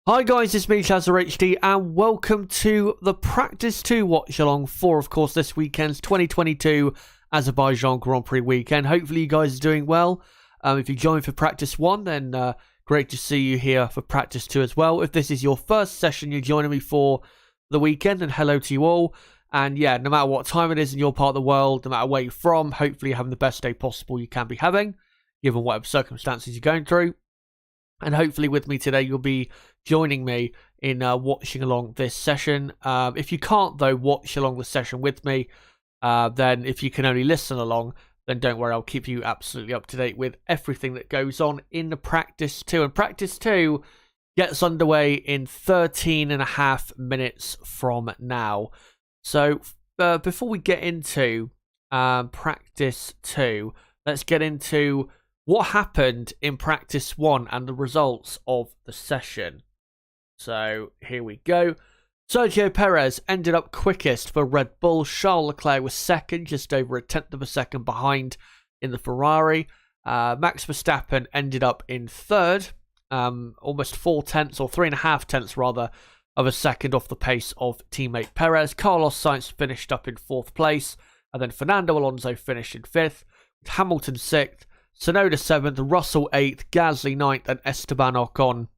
Hi guys, it's me, HD, and welcome to the Practice 2 Watchalong for, of course, this weekend's 2022 Azerbaijan Grand Prix weekend. Hopefully you guys are doing well. If you joined for Practice 1, then great to see you here for Practice 2 as well. If this is your first session you're joining me for the weekend, then hello to you all. And yeah, no matter what time it is in your part of the world, no matter where you're from, hopefully you're having the best day possible you can be having, given whatever circumstances you're going through. And hopefully with me today, you'll be joining me in watching along this session. If you can't, though, watch along the session with me, then if you can only listen along, then don't worry, I'll keep you absolutely up to date with everything that goes on in the Practice 2. And Practice 2 gets underway in 13.5 minutes from now. So before we get into Practice 2, let's get into what happened in Practice 1 and the results of the session. So here we go. Sergio Perez ended up quickest for Red Bull. Charles Leclerc was second, just over a tenth of a second behind in the Ferrari. Max Verstappen ended up in third, almost 4 tenths, or 3.5 tenths rather, of a second off the pace of teammate Perez. Carlos Sainz finished up in fourth place, and then Fernando Alonso finished in fifth, with Hamilton sixth, Tsunoda 7th, Russell 8th, Gasly 9th, and Esteban Ocon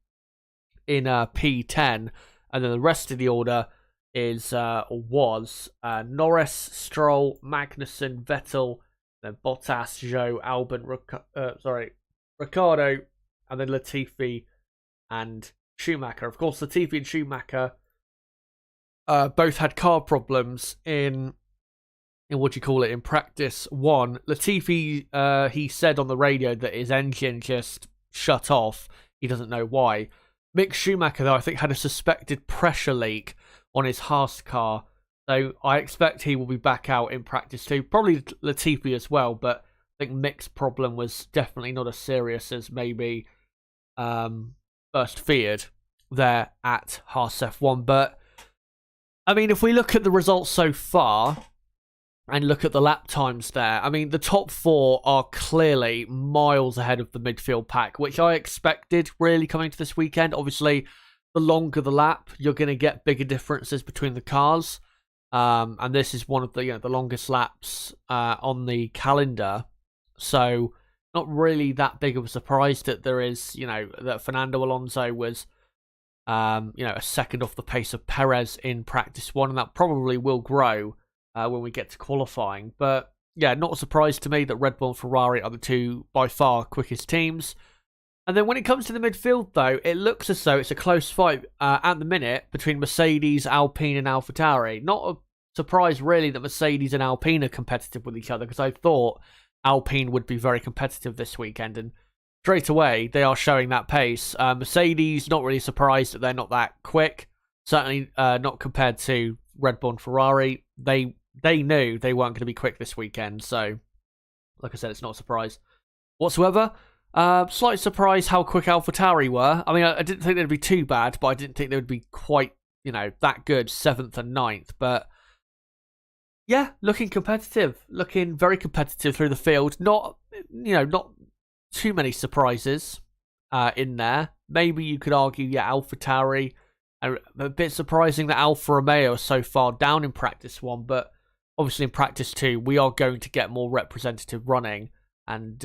in P10. And then the rest of the order is was Norris, Stroll, Magnussen, Vettel, then Bottas, Zhou, Albon, Ricciardo, and then Latifi and Schumacher. Of course, Latifi and Schumacher both had car problems in in Practice 1. Latifi, he said on the radio that his engine just shut off. He doesn't know why. Mick Schumacher, though, I think had a suspected pressure leak on his Haas car. So I expect he will be back out in Practice 2. Probably Latifi as well, but I think Mick's problem was definitely not as serious as maybe first feared there at Haas F1. But, I mean, if we look at the results so far and look at the lap times there, I mean, the top four are clearly miles ahead of the midfield pack, which I expected really coming to this weekend. Obviously, the longer the lap, you're going to get bigger differences between the cars. And this is one of the the longest laps on the calendar. So, not really that big of a surprise that there is, that Fernando Alonso was, a second off the pace of Perez in Practice 1, and that probably will grow when we get to qualifying. But yeah, not a surprise to me that Red Bull and Ferrari are the two by far quickest teams. And then when it comes to the midfield, though, it looks as though it's a close fight at the minute between Mercedes, Alpine and AlphaTauri. Not a surprise really that Mercedes and Alpine are competitive with each other, because I thought Alpine would be very competitive this weekend, and straight away they are showing that pace. Mercedes, not really surprised that they're not that quick, certainly not compared to Red Bull and Ferrari. They knew they weren't going to be quick this weekend, so like I said, it's not a surprise whatsoever. Slight surprise how quick AlphaTauri were. I mean, I didn't think they'd be too bad, but I didn't think they would be quite, that good, 7th and 9th. But yeah, looking competitive, looking very competitive through the field. Not too many surprises in there. Maybe you could argue, AlphaTauri. A bit surprising that Alfa Romeo are so far down in Practice 1, but obviously in Practice 2, we are going to get more representative running. And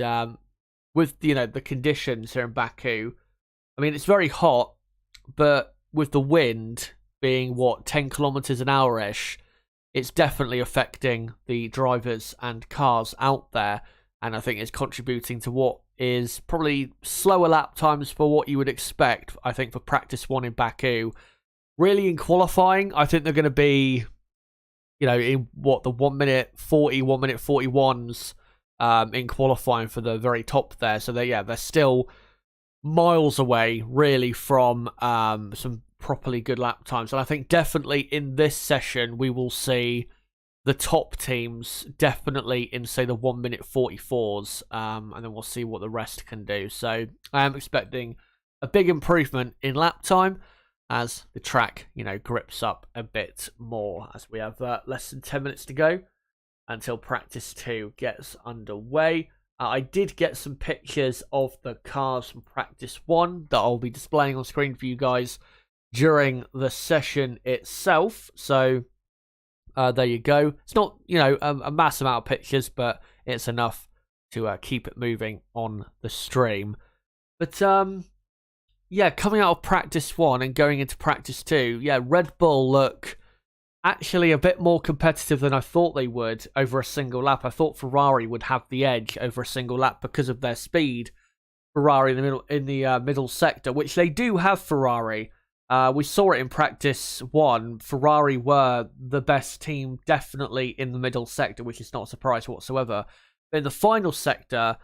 with, the conditions here in Baku, I mean, it's very hot, but with the wind being, 10 kilometers an hour-ish, it's definitely affecting the drivers and cars out there. And I think it's contributing to what is probably slower lap times for what you would expect, I think, for Practice 1 in Baku. Really, in qualifying, I think they're going to be, in the 1 minute 40, 1 minute 41s in qualifying for the very top there. So they're still miles away, really, from some properly good lap times. And I think definitely in this session, we will see the top teams definitely in, say, the 1 minute 44s, and then we'll see what the rest can do. So I am expecting a big improvement in lap time as the track, grips up a bit more, as we have less than 10 minutes to go until Practice 2 gets underway. I did get some pictures of the cars from Practice 1 that I'll be displaying on screen for you guys during the session itself. So there you go. It's not, a mass amount of pictures, but it's enough to keep it moving on the stream. But yeah, coming out of practice 1 and going into practice 2, yeah, Red Bull look actually a bit more competitive than I thought they would over a single lap. I thought Ferrari would have the edge over a single lap because of their speed. Ferrari in the middle sector, which they do have. Ferrari. We saw it in practice 1. Ferrari were the best team, definitely in the middle sector, which is not a surprise whatsoever. But in the final sector,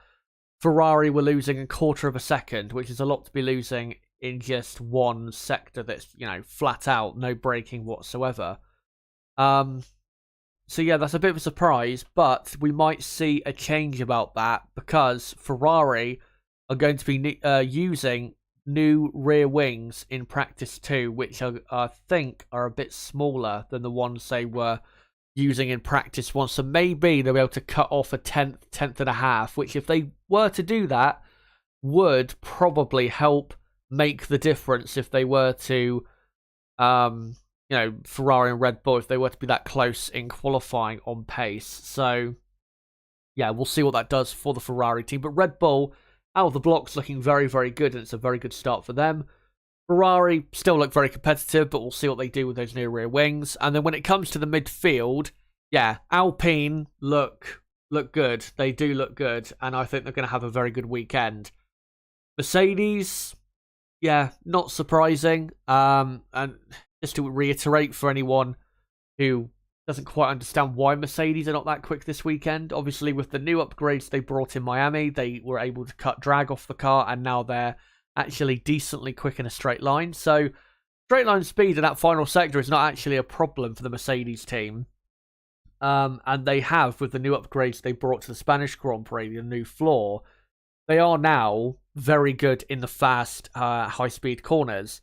Ferrari were losing a quarter of a second, which is a lot to be losing in just one sector that's, flat out, no braking whatsoever. So yeah, that's a bit of a surprise, but we might see a change about that because Ferrari are going to be using new rear wings in practice 2, which I think are a bit smaller than the ones they were using in practice 1. So maybe they'll be able to cut off a tenth and a half, which if they were to do that, would probably help make the difference if they were to, Ferrari and Red Bull, if they were to be that close in qualifying on pace. So, yeah, we'll see what that does for the Ferrari team. But Red Bull, out of the blocks, looking very, very good, and it's a very good start for them. Ferrari still look very competitive, but we'll see what they do with those new rear wings. And then when it comes to the midfield, yeah, Alpine look good. They do look good, and I think they're going to have a very good weekend. Mercedes, yeah, not surprising. And just to reiterate for anyone who doesn't quite understand why Mercedes are not that quick this weekend, obviously with the new upgrades they brought in Miami, they were able to cut drag off the car, and now they're actually decently quick in a straight line. So straight line speed in that final sector is not actually a problem for the Mercedes team. And they have, with the new upgrades they brought to the Spanish Grand Prix, the new floor, they are now very good in the fast, high-speed corners.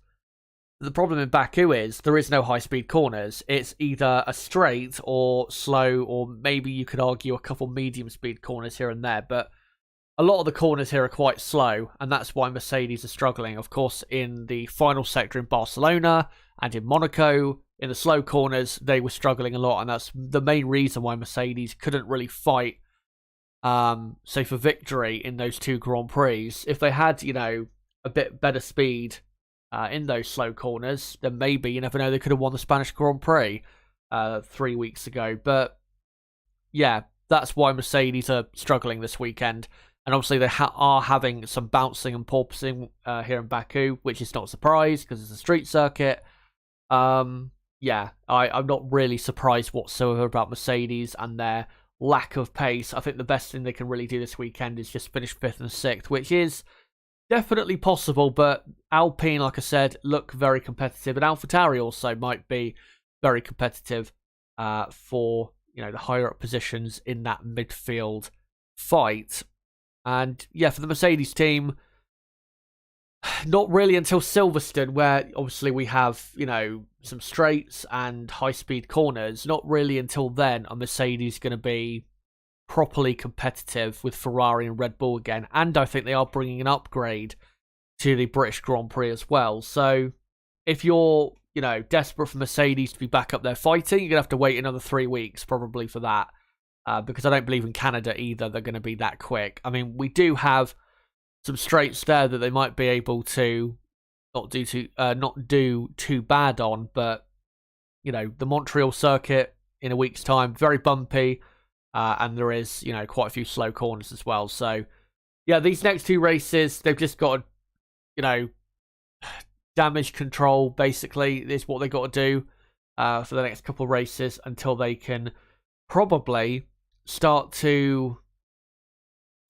The problem in Baku is there is no high-speed corners. It's either a straight or slow, or maybe you could argue a couple medium-speed corners here and there, but a lot of the corners here are quite slow, and that's why Mercedes are struggling. Of course, in the final sector in Barcelona and in Monaco, in the slow corners, they were struggling a lot, and that's the main reason why Mercedes couldn't really fight, say, for victory in those 2 Grand Prix. If they had, a bit better speed in those slow corners, then maybe, you never know, they could have won the Spanish Grand Prix 3 weeks ago. But, yeah, that's why Mercedes are struggling this weekend. And obviously they are having some bouncing and porpoising here in Baku, which is not a surprise because it's a street circuit. Yeah, I'm not really surprised whatsoever about Mercedes and their lack of pace. I think the best thing they can really do this weekend is just finish 5th and 6th, which is definitely possible. But Alpine, like I said, look very competitive. And AlphaTauri also might be very competitive for, the higher up positions in that midfield fight. And yeah, for the Mercedes team, not really until Silverstone, where obviously we have, some straights and high-speed corners. Not really until then are Mercedes going to be properly competitive with Ferrari and Red Bull again. And I think they are bringing an upgrade to the British Grand Prix as well. So if you're, desperate for Mercedes to be back up there fighting, you're going to have to wait another 3 weeks probably for that. Because I don't believe in Canada either they're going to be that quick. I mean, we do have some straights there that they might be able to not do too bad on, but the Montreal circuit in a week's time, very bumpy, and there is quite a few slow corners as well. So yeah, these next 2 races they've just got to damage control basically is what they got to do for the next couple of races until they can probably start to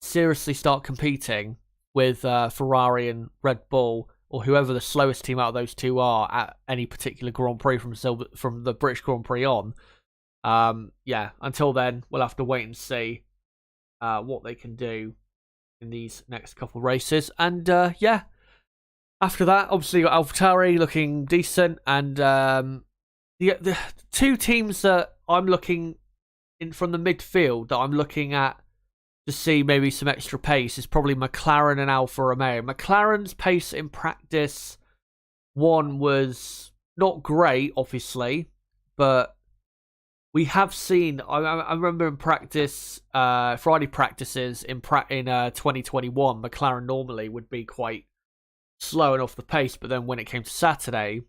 seriously start competing with Ferrari and Red Bull, or whoever the slowest team out of those 2 are at any particular Grand Prix from the British Grand Prix on. Yeah, until then, we'll have to wait and see what they can do in these next couple of races. And yeah, after that, obviously, you've got AlphaTauri looking decent, and the 2 teams that I'm looking in from the midfield that I'm looking at to see maybe some extra pace is probably McLaren and Alfa Romeo. McLaren's pace in practice one was not great, obviously, but we have seen. I remember in practice, Friday practices in 2021, McLaren normally would be quite slow and off the pace, but then when it came to Saturday,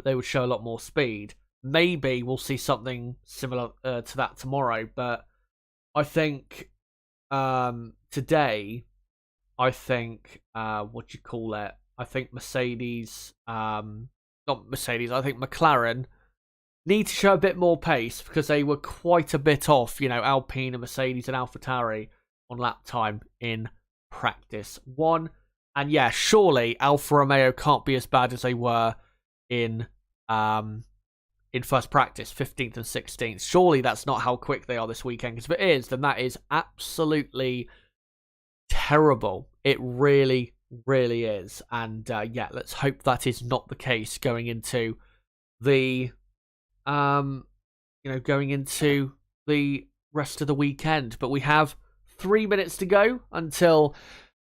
they would show a lot more speed. Maybe we'll see something similar to that tomorrow, but I think today, I think what do you call it? I think Mercedes, not Mercedes. I think McLaren need to show a bit more pace because they were quite a bit off. You know, Alpine and Mercedes and AlphaTauri on lap time in practice one. And yeah, surely Alfa Romeo can't be as bad as they were in first practice, 15th and 16th. Surely that's not how quick they are this weekend. Because if it is, then that is absolutely terrible. It really, really is. And yeah, let's hope that is not the case going into the going into the rest of the weekend. But we have 3 minutes to go until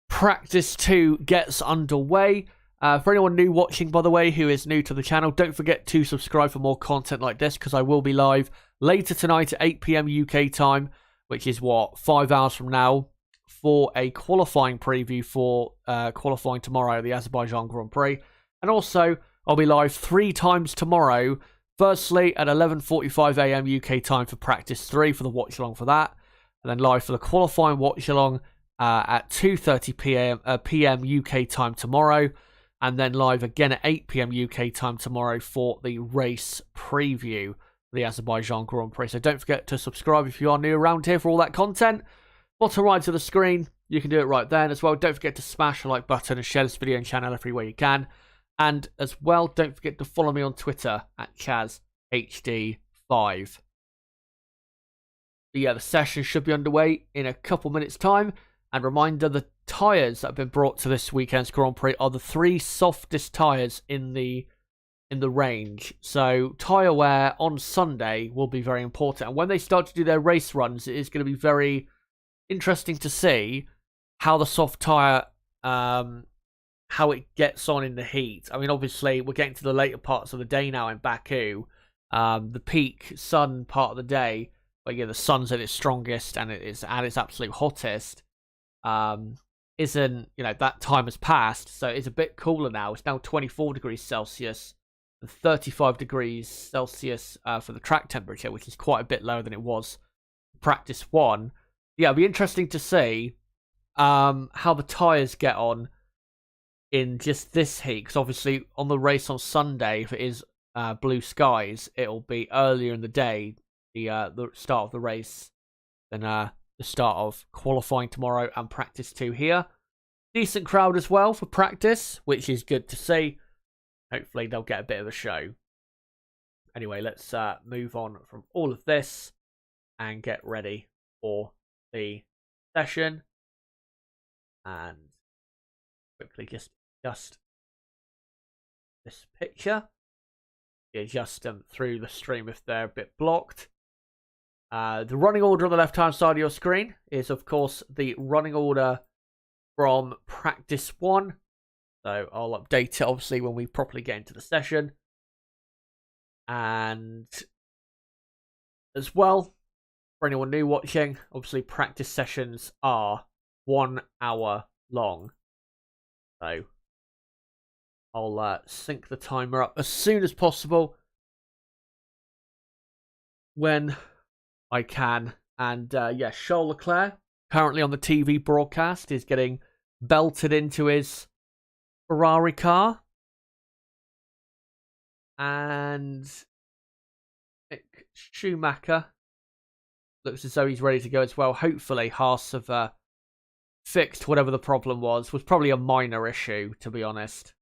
practice 2 gets underway. For anyone new watching, by the way, who is new to the channel, don't forget to subscribe for more content like this, because I will be live later tonight at 8 PM UK time, which is 5 hours from now, for a qualifying preview for qualifying tomorrow, the Azerbaijan Grand Prix. And also, I'll be live 3 times tomorrow. Firstly, at 11:45 AM UK time for practice 3 for the watch-along for that. And then live for the qualifying watch-along at 2:30 PM UK time tomorrow. And then live again at 8 PM UK time tomorrow for the race preview for the Azerbaijan Grand Prix. So don't forget to subscribe if you are new around here for all that content. Bottom right of the screen, you can do it right there as well. Don't forget to smash the like button and share this video and channel everywhere you can. And as well, don't forget to follow me on Twitter at ChazHD5. But yeah, the session should be underway in a couple minutes' time. And reminder, the tyres that have been brought to this weekend's Grand Prix are the 3 softest tyres in the range. So tyre wear on Sunday will be very important. And when they start to do their race runs, it is going to be very interesting to see how the soft tyre, how it gets on in the heat. I mean, obviously, we're getting to the later parts of the day now in Baku. The peak sun part of the day, where yeah, the sun's at its strongest and it's at its absolute hottest. Isn't, that time has passed, so it's a bit cooler now. It's now 24 degrees Celsius and 35 degrees Celsius for the track temperature, which is quite a bit lower than it was practice 1. Yeah, it'll be interesting to see how the tyres get on in just this heat, because obviously on the race on Sunday, if it is blue skies, it'll be earlier in the day, the start of the race, than the start of qualifying tomorrow and practice 2 here. Decent crowd as well for practice, which is good to see. Hopefully they'll get a bit of a show. Anyway, let's move on from all of this and get ready for the session. And quickly just adjust this picture. Adjust them through the stream if they're a bit blocked. The running order on the left-hand side of your screen is, of course, the running order from practice 1. So I'll update it, obviously, when we properly get into the session. And as well, for anyone new watching, obviously, practice sessions are 1 hour long. So I'll sync the timer up as soon as possible when I can. And yeah, Charles Leclerc, currently on the TV broadcast, is getting belted into his Ferrari car. And Schumacher looks as though he's ready to go as well. Hopefully Haas have fixed whatever the problem was probably a minor issue, to be honest,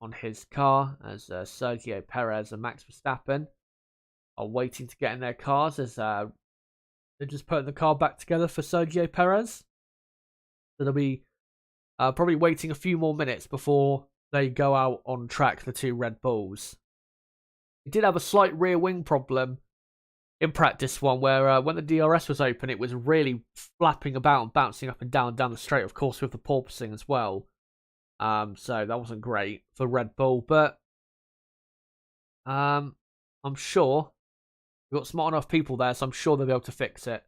on his car, as Sergio Perez and Max Verstappen are waiting to get in their cars, as they're just putting the car back together for Sergio Perez. So they'll be probably waiting a few more minutes before they go out on track, the 2 Red Bulls. It did have a slight rear wing problem in practice 1, where when the DRS was open, it was really flapping about and bouncing up and down the straight, of course, with the porpoising as well. So that wasn't great for Red Bull, but I'm sure we've got smart enough people there, so I'm sure they'll be able to fix it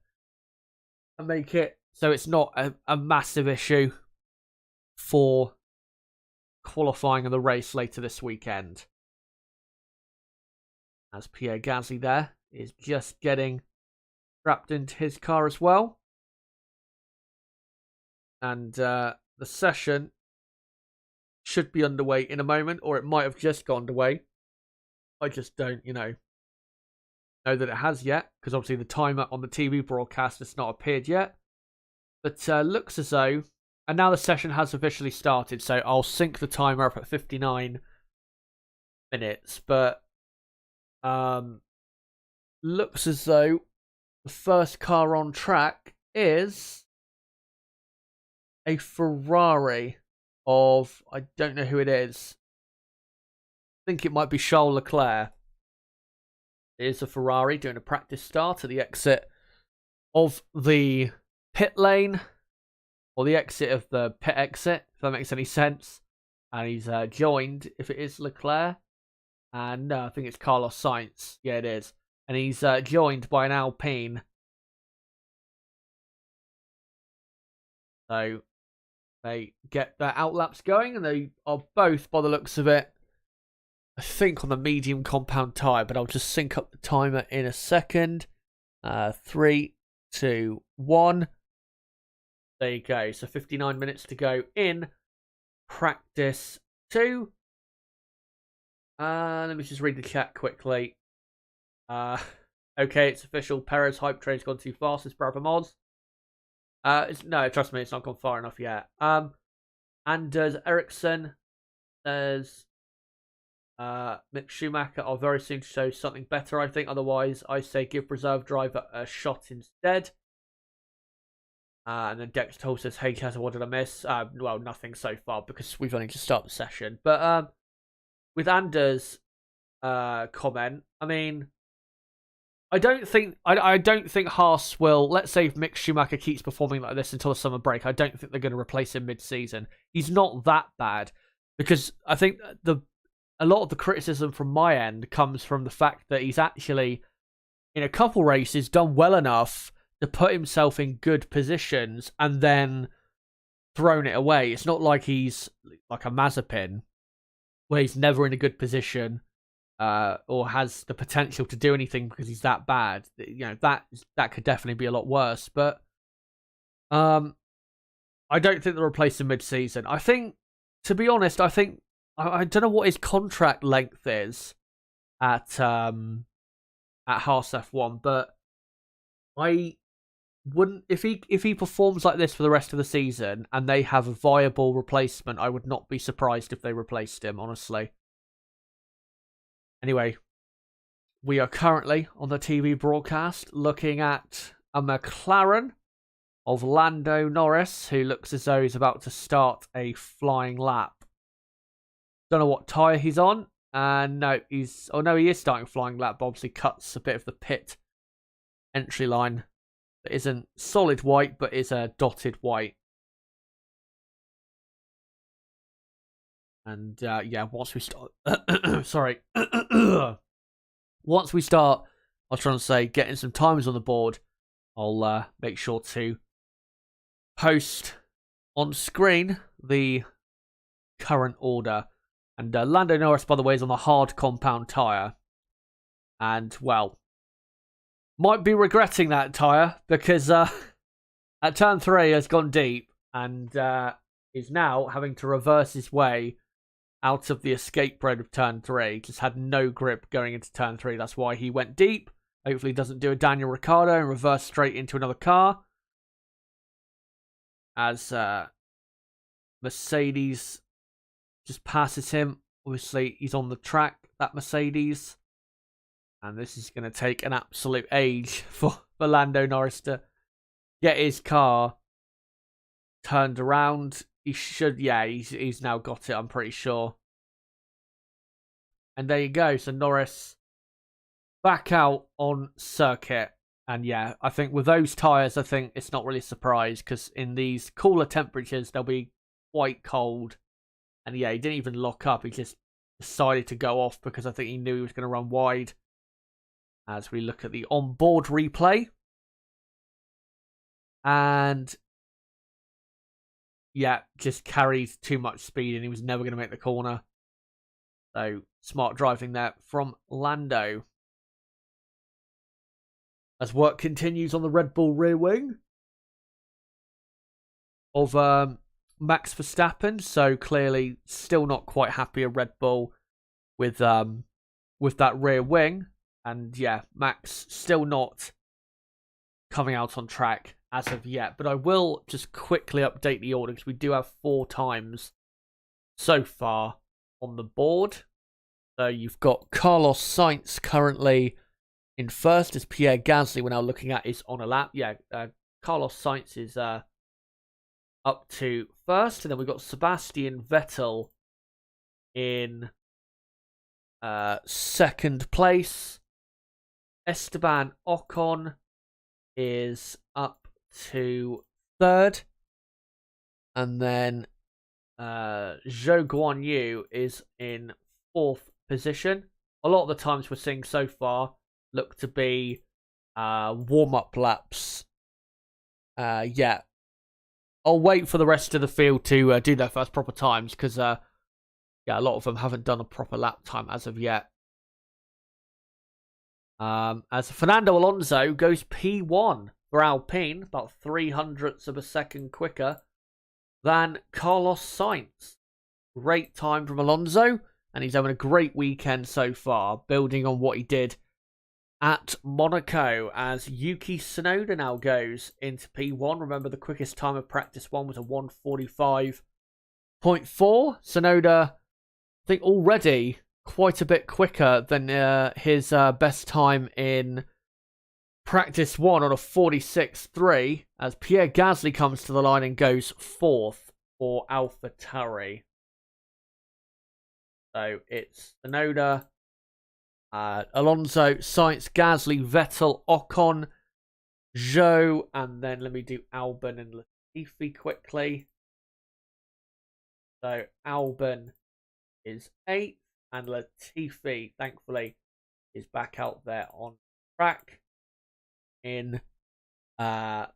and make it so it's not a massive issue for qualifying in the race later this weekend. As Pierre Gasly there is just getting strapped into his car as well. And the session should be underway in a moment, or it might have just gone underway. I just don't, know that it has yet, because obviously the timer on the TV broadcast has not appeared yet. But looks as though, and now the session has officially started, so I'll sync the timer up at 59 minutes. But looks as though the first car on track is a Ferrari of, I don't know who it is. I think it might be Charles Leclerc. It is a Ferrari doing a practice start at the exit of the pit lane, or the exit of the pit exit, if that makes any sense. And he's joined, if it is Leclerc, and no, I think it's Carlos Sainz. Yeah, it is. And he's joined by an Alpine. So they get their outlaps going, and they are both, by the looks of it, I think on the medium compound tyre, but I'll just sync up the timer in a second. 3, 2, 1. There you go. So 59 minutes to go in practice 2. Let me just read the chat quickly. Okay, it's official. Perez hype train's gone too fast. It's Brother Mods. No, trust me, it's not gone far enough yet. Anders Eriksson says Mick Schumacher are very soon to show something better, I think. Otherwise, I say give reserve driver a shot instead. And then Dexter Hall says, hey, Kaz, what did I miss? Well, nothing so far, because we've only just started the session. But with Anders' comment, I mean, I don't think Haas will. Let's say if Mick Schumacher keeps performing like this until the summer break, I don't think they're going to replace him mid-season. He's not that bad, because I think a lot of the criticism from my end comes from the fact that he's actually, in a couple races, done well enough to put himself in good positions and then thrown it away. It's not like he's like a Mazepin, where he's never in a good position. Or has the potential to do anything because he's that bad. That could definitely be a lot worse. But I don't think they'll replace him mid-season. I think, to be honest, I don't know what his contract length is at Haas F1, but I wouldn't, if he performs like this for the rest of the season and they have a viable replacement, I would not be surprised if they replaced him, honestly. Anyway, we are currently on the TV broadcast looking at a McLaren of Lando Norris, who looks as though he's about to start a flying lap. Don't know what tyre he's on. No, he is starting a flying lap, but obviously cuts a bit of the pit entry line. That isn't solid white, but is a dotted white. And once we start, sorry, once we start, I was trying to say getting some times on the board, I'll make sure to post on screen the current order. And Lando Norris, by the way, is on the hard compound tyre, and well, might be regretting that tyre because at turn 3 has gone deep and is now having to reverse his way out of the escape road of turn 3. Just had no grip going into turn 3. That's why he went deep. Hopefully he doesn't do a Daniel Ricciardo and reverse straight into another car. As Mercedes just passes him. Obviously he's on the track, that Mercedes. And this is going to take an absolute age for Lando Norris to get his car turned around. He should, he's now got it, I'm pretty sure. And there you go. So Norris back out on circuit. And yeah, I think with those tyres, I think it's not really a surprise because in these cooler temperatures, they'll be quite cold And yeah, he didn't even lock up. He just decided to go off because I think he knew he was going to run wide. As we look at the onboard replay. And yeah, just carried too much speed and he was never going to make the corner. So smart driving there from Lando. As work continues on the Red Bull rear wing of Max Verstappen. So clearly still not quite happy at Red Bull with that rear wing. And yeah, Max still not coming out on track as of yet. But I will just quickly update the order because we do have 4 times so far on the board. So you've got Carlos Sainz currently in first, as Pierre Gasly we're now looking at is on a lap. Yeah, Carlos Sainz is up to first. And then we've got Sebastian Vettel in second place. Esteban Ocon is up to third. And then Zhou Guanyu is in fourth position. A lot of the times we're seeing so far look to be warm-up laps. Yeah. I'll wait for the rest of the field to do their first proper times because, yeah, a lot of them haven't done a proper lap time as of yet. As Fernando Alonso goes P1 for Alpine, about 0.03 of a second quicker than Carlos Sainz. Great time from Alonso, and he's having a great weekend so far, building on what he did at Monaco, as Yuki Tsunoda now goes into P1. Remember, the quickest time of practice 1 was a 1:45.4. Tsunoda, I think, already quite a bit quicker than his best time in practice 1 on a 46.3, as Pierre Gasly comes to the line and goes 4th for AlphaTauri. So it's Tsunoda, Alonso, Sainz, Gasly, Vettel, Ocon, Zhou, and then let me do Albon and Latifi quickly. So Albon is 8th, and Latifi, thankfully, is back out there on track in 9th,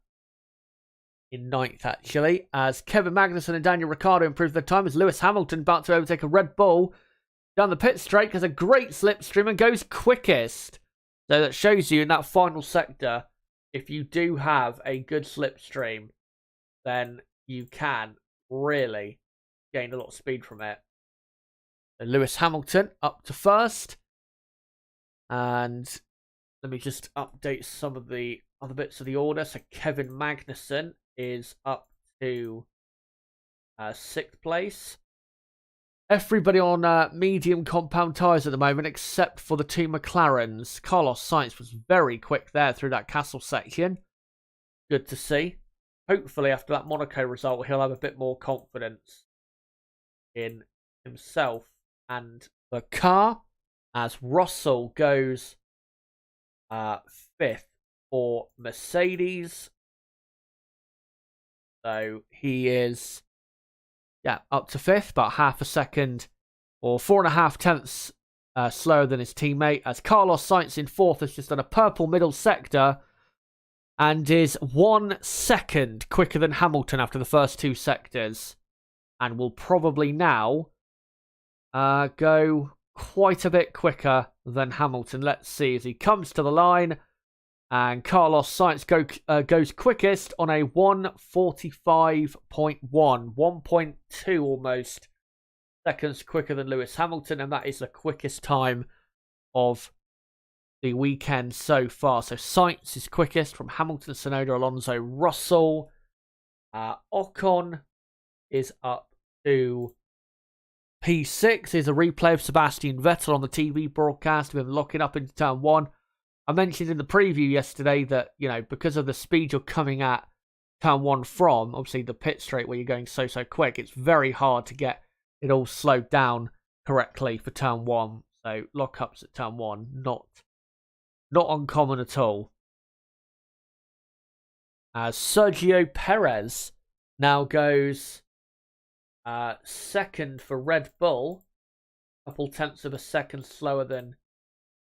actually, as Kevin Magnussen and Daniel Ricciardo improve their time, as Lewis Hamilton about to overtake a Red Bull down the pit straight, has a great slipstream and goes quickest. So that shows you in that final sector, if you do have a good slipstream, then you can really gain a lot of speed from it. So Lewis Hamilton up to first. And let me just update some of the other bits of the order. So Kevin Magnussen is up to 6th place. Everybody on medium compound tyres at the moment, except for the 2 McLarens. Carlos Sainz was very quick there through that castle section. Good to see. Hopefully, after that Monaco result, he'll have a bit more confidence in himself and the car, as Russell goes 5th for Mercedes. So he is, yeah, up to 5th, about half a second or 4.5 tenths slower than his teammate, as Carlos Sainz in 4th has just done a purple middle sector and is 1 second quicker than Hamilton after the first 2 sectors, and will probably now go quite a bit quicker than Hamilton. Let's see as he comes to the line, and Carlos Sainz goes quickest on a 1:45.1, 1.2 almost seconds quicker than Lewis Hamilton, and that is the quickest time of the weekend so far. So Sainz is quickest from Hamilton, Tsunoda, Alonso, Russell. Ocon is up to P6. Here's a replay of Sebastian Vettel on the TV broadcast with him locking up into turn 1. I mentioned in the preview yesterday that, you know, because of the speed you're coming at turn 1 from, obviously the pit straight where you're going so quick, it's very hard to get it all slowed down correctly for turn 1. So lockups at turn 1, not uncommon at all. As Sergio Perez now goes Second for Red Bull, a couple tenths of a second slower than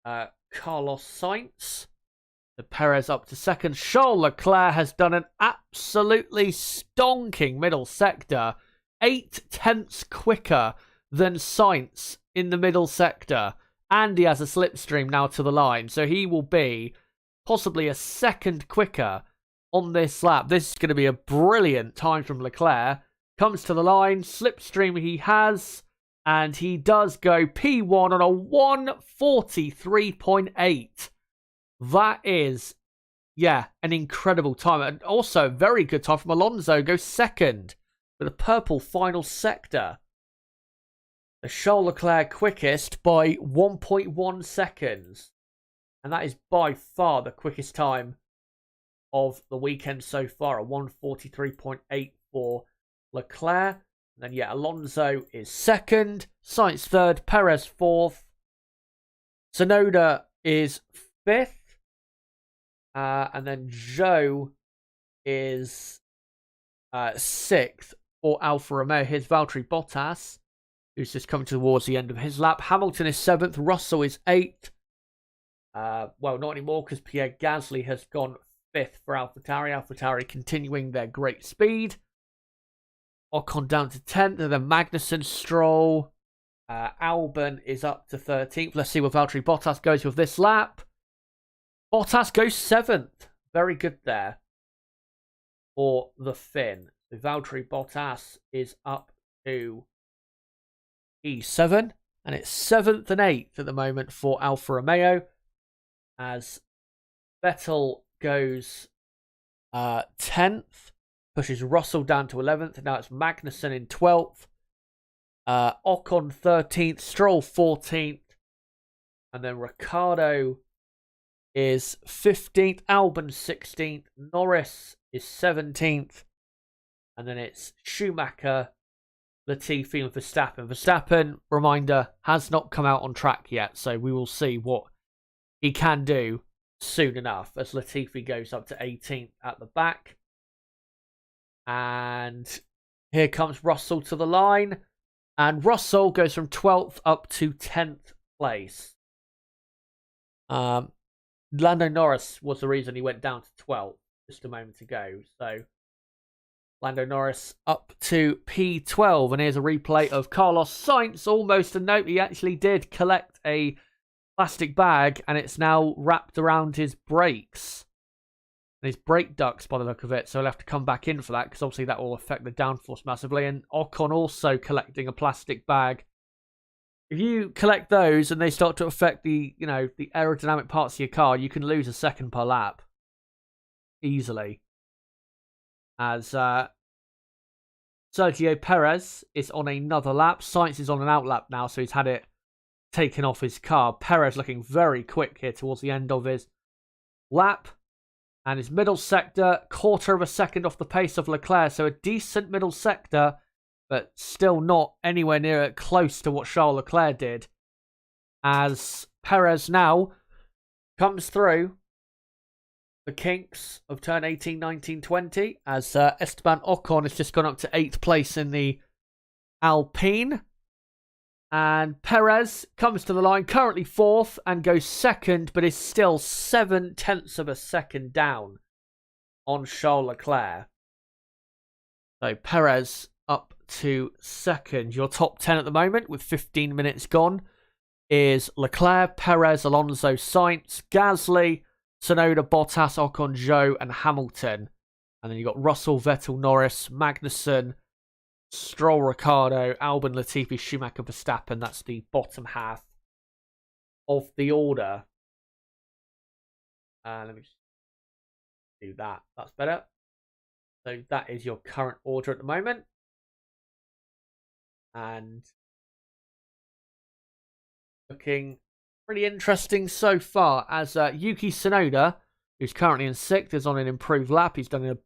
Carlos Sainz. The Perez up to second. Charles Leclerc has done an absolutely stonking middle sector. 8 tenths quicker than Sainz in the middle sector. And he has a slipstream now to the line. So he will be possibly a second quicker on this lap. This is going to be a brilliant time from Leclerc. Comes to the line. Slipstream he has. And he does go P1 on a 1:43.8. That is, yeah, an incredible time. And also a very good time from Alonso. Goes second with a purple final sector. The Charles Leclerc quickest by 1.1 seconds. And that is by far the quickest time of the weekend so far. A 1:43.8 for Leclerc. And then, yeah, Alonso is second. Sainz third. Perez fourth. Tsunoda is fifth. And then Zhou is sixth for Alfa Romeo. Here's Valtteri Bottas, who's just coming towards the end of his lap. Hamilton is seventh. Russell is eighth. Well, not anymore because Pierre Gasly has gone fifth for AlphaTauri. AlphaTauri continuing their great speed. Ocon down to 10th. And then Magnussen, Stroll. Albon is up to 13th. Let's see where Valtteri Bottas goes with this lap. Bottas goes 7th. Very good there for the Finn. So Valtteri Bottas is up to E7. And it's 7th and 8th at the moment for Alfa Romeo. As Vettel goes 10th. Pushes Russell down to 11th. Now it's Magnussen in 12th. Ocon 13th. Stroll 14th. And then Ricciardo is 15th. Albon 16th. Norris is 17th. And then it's Schumacher, Latifi and Verstappen. Verstappen, reminder, has not come out on track yet. So we will see what he can do soon enough as Latifi goes up to 18th at the back. And here comes Russell to the line. And Russell goes from 12th up to 10th place. Lando Norris was the reason he went down to 12th just a moment ago. So Lando Norris up to P12. And here's a replay of Carlos Sainz. Almost a note. He actually did collect a plastic bag and it's now wrapped around his brakes. And his brake ducts by the look of it. So he'll have to come back in for that because obviously that will affect the downforce massively. And Ocon also collecting a plastic bag. If you collect those and they start to affect the, the aerodynamic parts of your car, you can lose a second per lap. Easily. As Sergio Perez is on another lap. Sainz is on an out lap now, so he's had it taken off his car. Perez looking very quick here towards the end of his lap. And his middle sector, quarter of a second off the pace of Leclerc. So a decent middle sector, but still not anywhere near close to what Charles Leclerc did. As Perez now comes through the kinks of turn 18, 19, 20. As Esteban Ocon has just gone up to 8th place in the Alpine. And Perez comes to the line, currently 4th, and goes 2nd, but is still 7 tenths of a second down on Charles Leclerc. So Perez up to 2nd. Your top 10 at the moment, with 15 minutes gone, is Leclerc, Perez, Alonso, Sainz, Gasly, Tsunoda, Bottas, Ocon, Zhou, and Hamilton. And then you've got Russell, Vettel, Norris, Magnussen, Stroll, Ricciardo, Albon, Latifi, Schumacher, Verstappen. That's the bottom half of the order. Let me just do that. That's better. So that is your current order at the moment. And looking pretty interesting so far as Yuki Tsunoda, who's currently in 6th, is on an improved lap. He's done a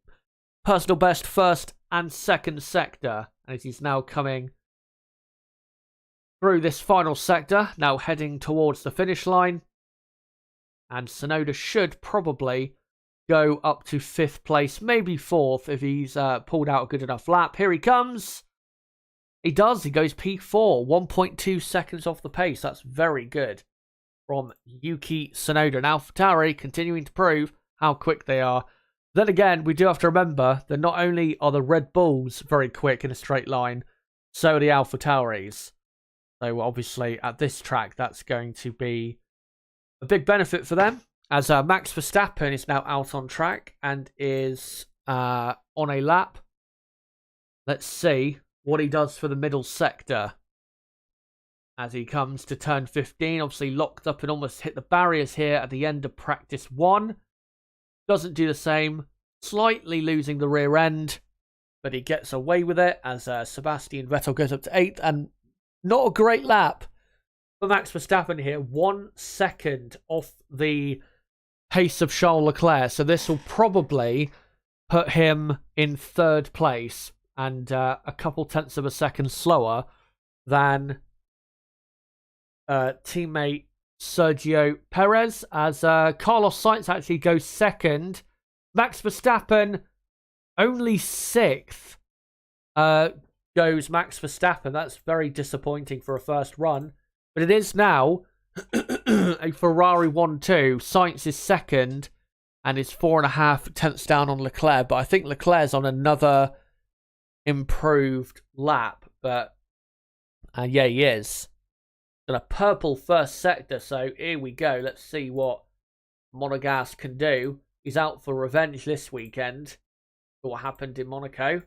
personal best first and second sector. And as he's now coming through this final sector, now heading towards the finish line. And Tsunoda should probably go up to 5th place, maybe 4th if he's pulled out a good enough lap. Here he comes. He does. He goes P4, 1.2 seconds off the pace. That's very good from Yuki Tsunoda. And AlphaTauri continuing to prove how quick they are. Then again, we do have to remember that not only are the Red Bulls very quick in a straight line, so are the AlphaTauris. So obviously at this track, that's going to be a big benefit for them. As Max Verstappen is now out on track and is on a lap. Let's see what he does for the middle sector as he comes to turn 15. Obviously locked up and almost hit the barriers here at the end of practice 1. Doesn't do the same. Slightly losing the rear end, but he gets away with it as Sebastian Vettel goes up to 8th. And not a great lap for Max Verstappen here. 1 second off the pace of Charles Leclerc. So this will probably put him in 3rd place and a couple tenths of a second slower than teammate Sergio Perez, as Carlos Sainz actually goes 2nd. Max Verstappen only 6th. Goes Max Verstappen. That's very disappointing for a first run. But it is now a Ferrari 1-2. Sainz is 2nd and is 4.5 tenths down on Leclerc. But I think Leclerc's on another improved lap. But yeah, he is. And a purple first sector. So here we go. Let's see what Monegasque can do. He's out for revenge this weekend for what happened in Monaco.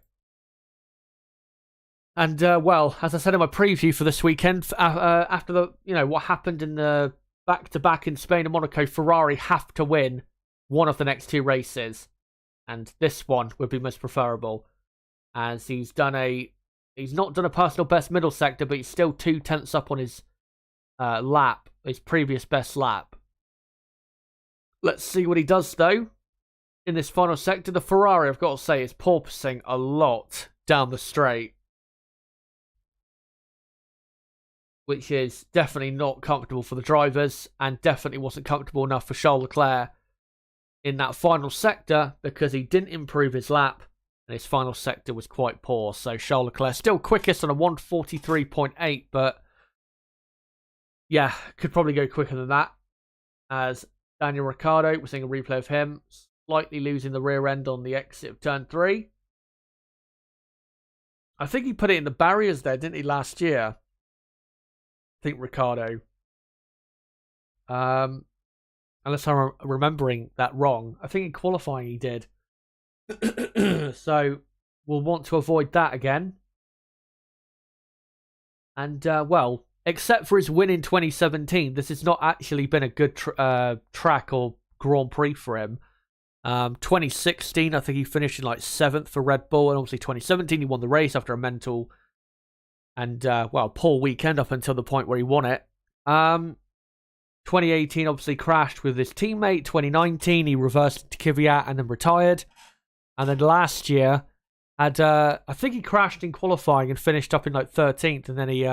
And, well, as I said in my preview for this weekend, after the, what happened in the back-to-back in Spain and Monaco, Ferrari have to win one of the next 2 races. And this one would be most preferable, as he's not done a personal best middle sector, but he's still 2 tenths up on his lap, his previous best lap. Let's see what he does, though, in this final sector. The Ferrari, I've got to say, is porpoising a lot down the straight, which is definitely not comfortable for the drivers and definitely wasn't comfortable enough for Charles Leclerc in that final sector, because he didn't improve his lap and his final sector was quite poor. So Charles Leclerc still quickest on a 1:43.8, but yeah, could probably go quicker than that, as Daniel Ricciardo, we're seeing a replay of him slightly losing the rear end on the exit of turn 3. I think he put it in the barriers there, didn't he, last year? I think Ricciardo. Unless I'm remembering that wrong. I think in qualifying he did. So we'll want to avoid that again. And, well, except for his win in 2017, this has not actually been a good track or Grand Prix for him. 2016, I think he finished in like 7th for Red Bull, and obviously 2017 he won the race after a mental and poor weekend up until the point where he won it. 2018 obviously crashed with his teammate. 2019 he reversed to Kvyat and then retired. And then last year had I think he crashed in qualifying and finished up in like 13th, and then he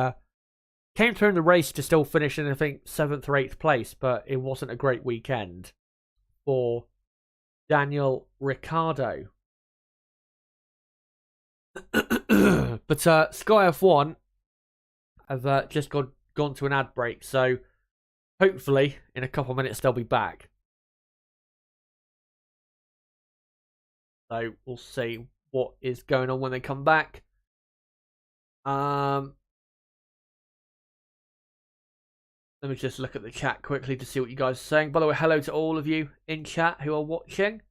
came through in the race to still finish in, I think, 7th or 8th place, but it wasn't a great weekend for Daniel Ricciardo. But Sky F1 have just gone to an ad break, so hopefully in a couple of minutes they'll be back. So we'll see what is going on when they come back. Let me just look at the chat quickly to see what you guys are saying. By the way, hello to all of you in chat who are watching.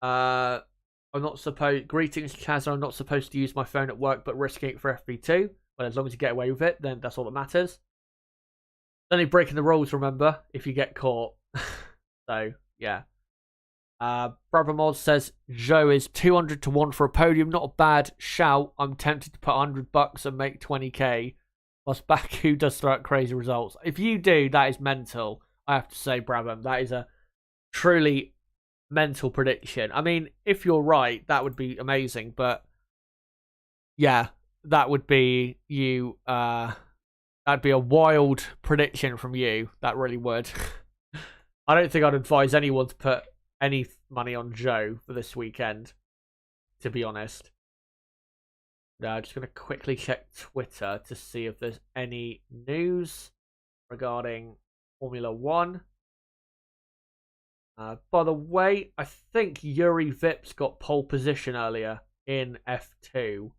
Greetings, Chaz. I'm not supposed to use my phone at work, but risking it for FP2. Well, as long as you get away with it, then that's all that matters. Only breaking the rules, remember, if you get caught. So, yeah. Brother Mod says, Joe is 200 to 1 for a podium. Not a bad shout. I'm tempted to put $100 and make 20k. Plus, Baku does throw out crazy results. If you do, that is mental. I have to say, Brabham, that is a truly mental prediction. I mean, if you're right, that would be amazing. But yeah, that would be you. That'd be a wild prediction from you. That really would. I don't think I'd advise anyone to put any money on Joe for this weekend, to be honest. Just going to quickly check Twitter to see if there's any news regarding Formula 1. By the way, I think Yuri Vips got pole position earlier in F2.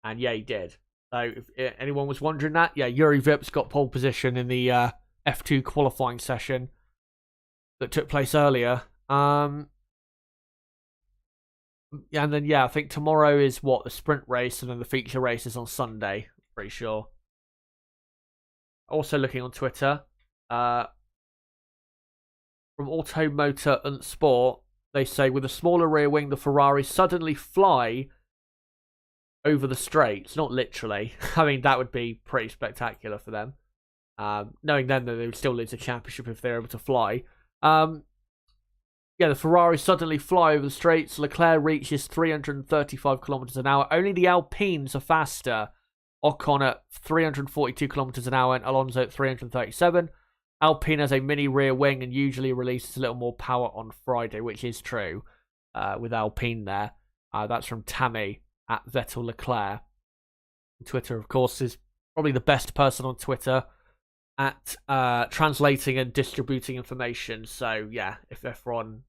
And yeah, he did. So if anyone was wondering that, yeah, Yuri Vips got pole position in the F2 qualifying session that took place earlier. Yeah, and then I think tomorrow is the sprint race, and then the feature race is on Sunday. Pretty sure. Also looking on Twitter, from Automotor and Sport, they say with a smaller rear wing, the Ferrari suddenly fly over the straights. Not literally. I mean, that would be pretty spectacular for them. Knowing then that they would still lose the championship if they're able to fly. The Ferrari suddenly fly over the straights. Leclerc reaches 335 kilometers an hour. Only the Alpines are faster. Ocon at 342 kilometers an hour and Alonso at 337. Alpine has a mini rear wing and usually releases a little more power on Friday, which is true with Alpine there. That's from Tammy at Vettel Leclerc. Twitter, of course, is probably the best person on Twitter at translating and distributing information. So yeah, if everyone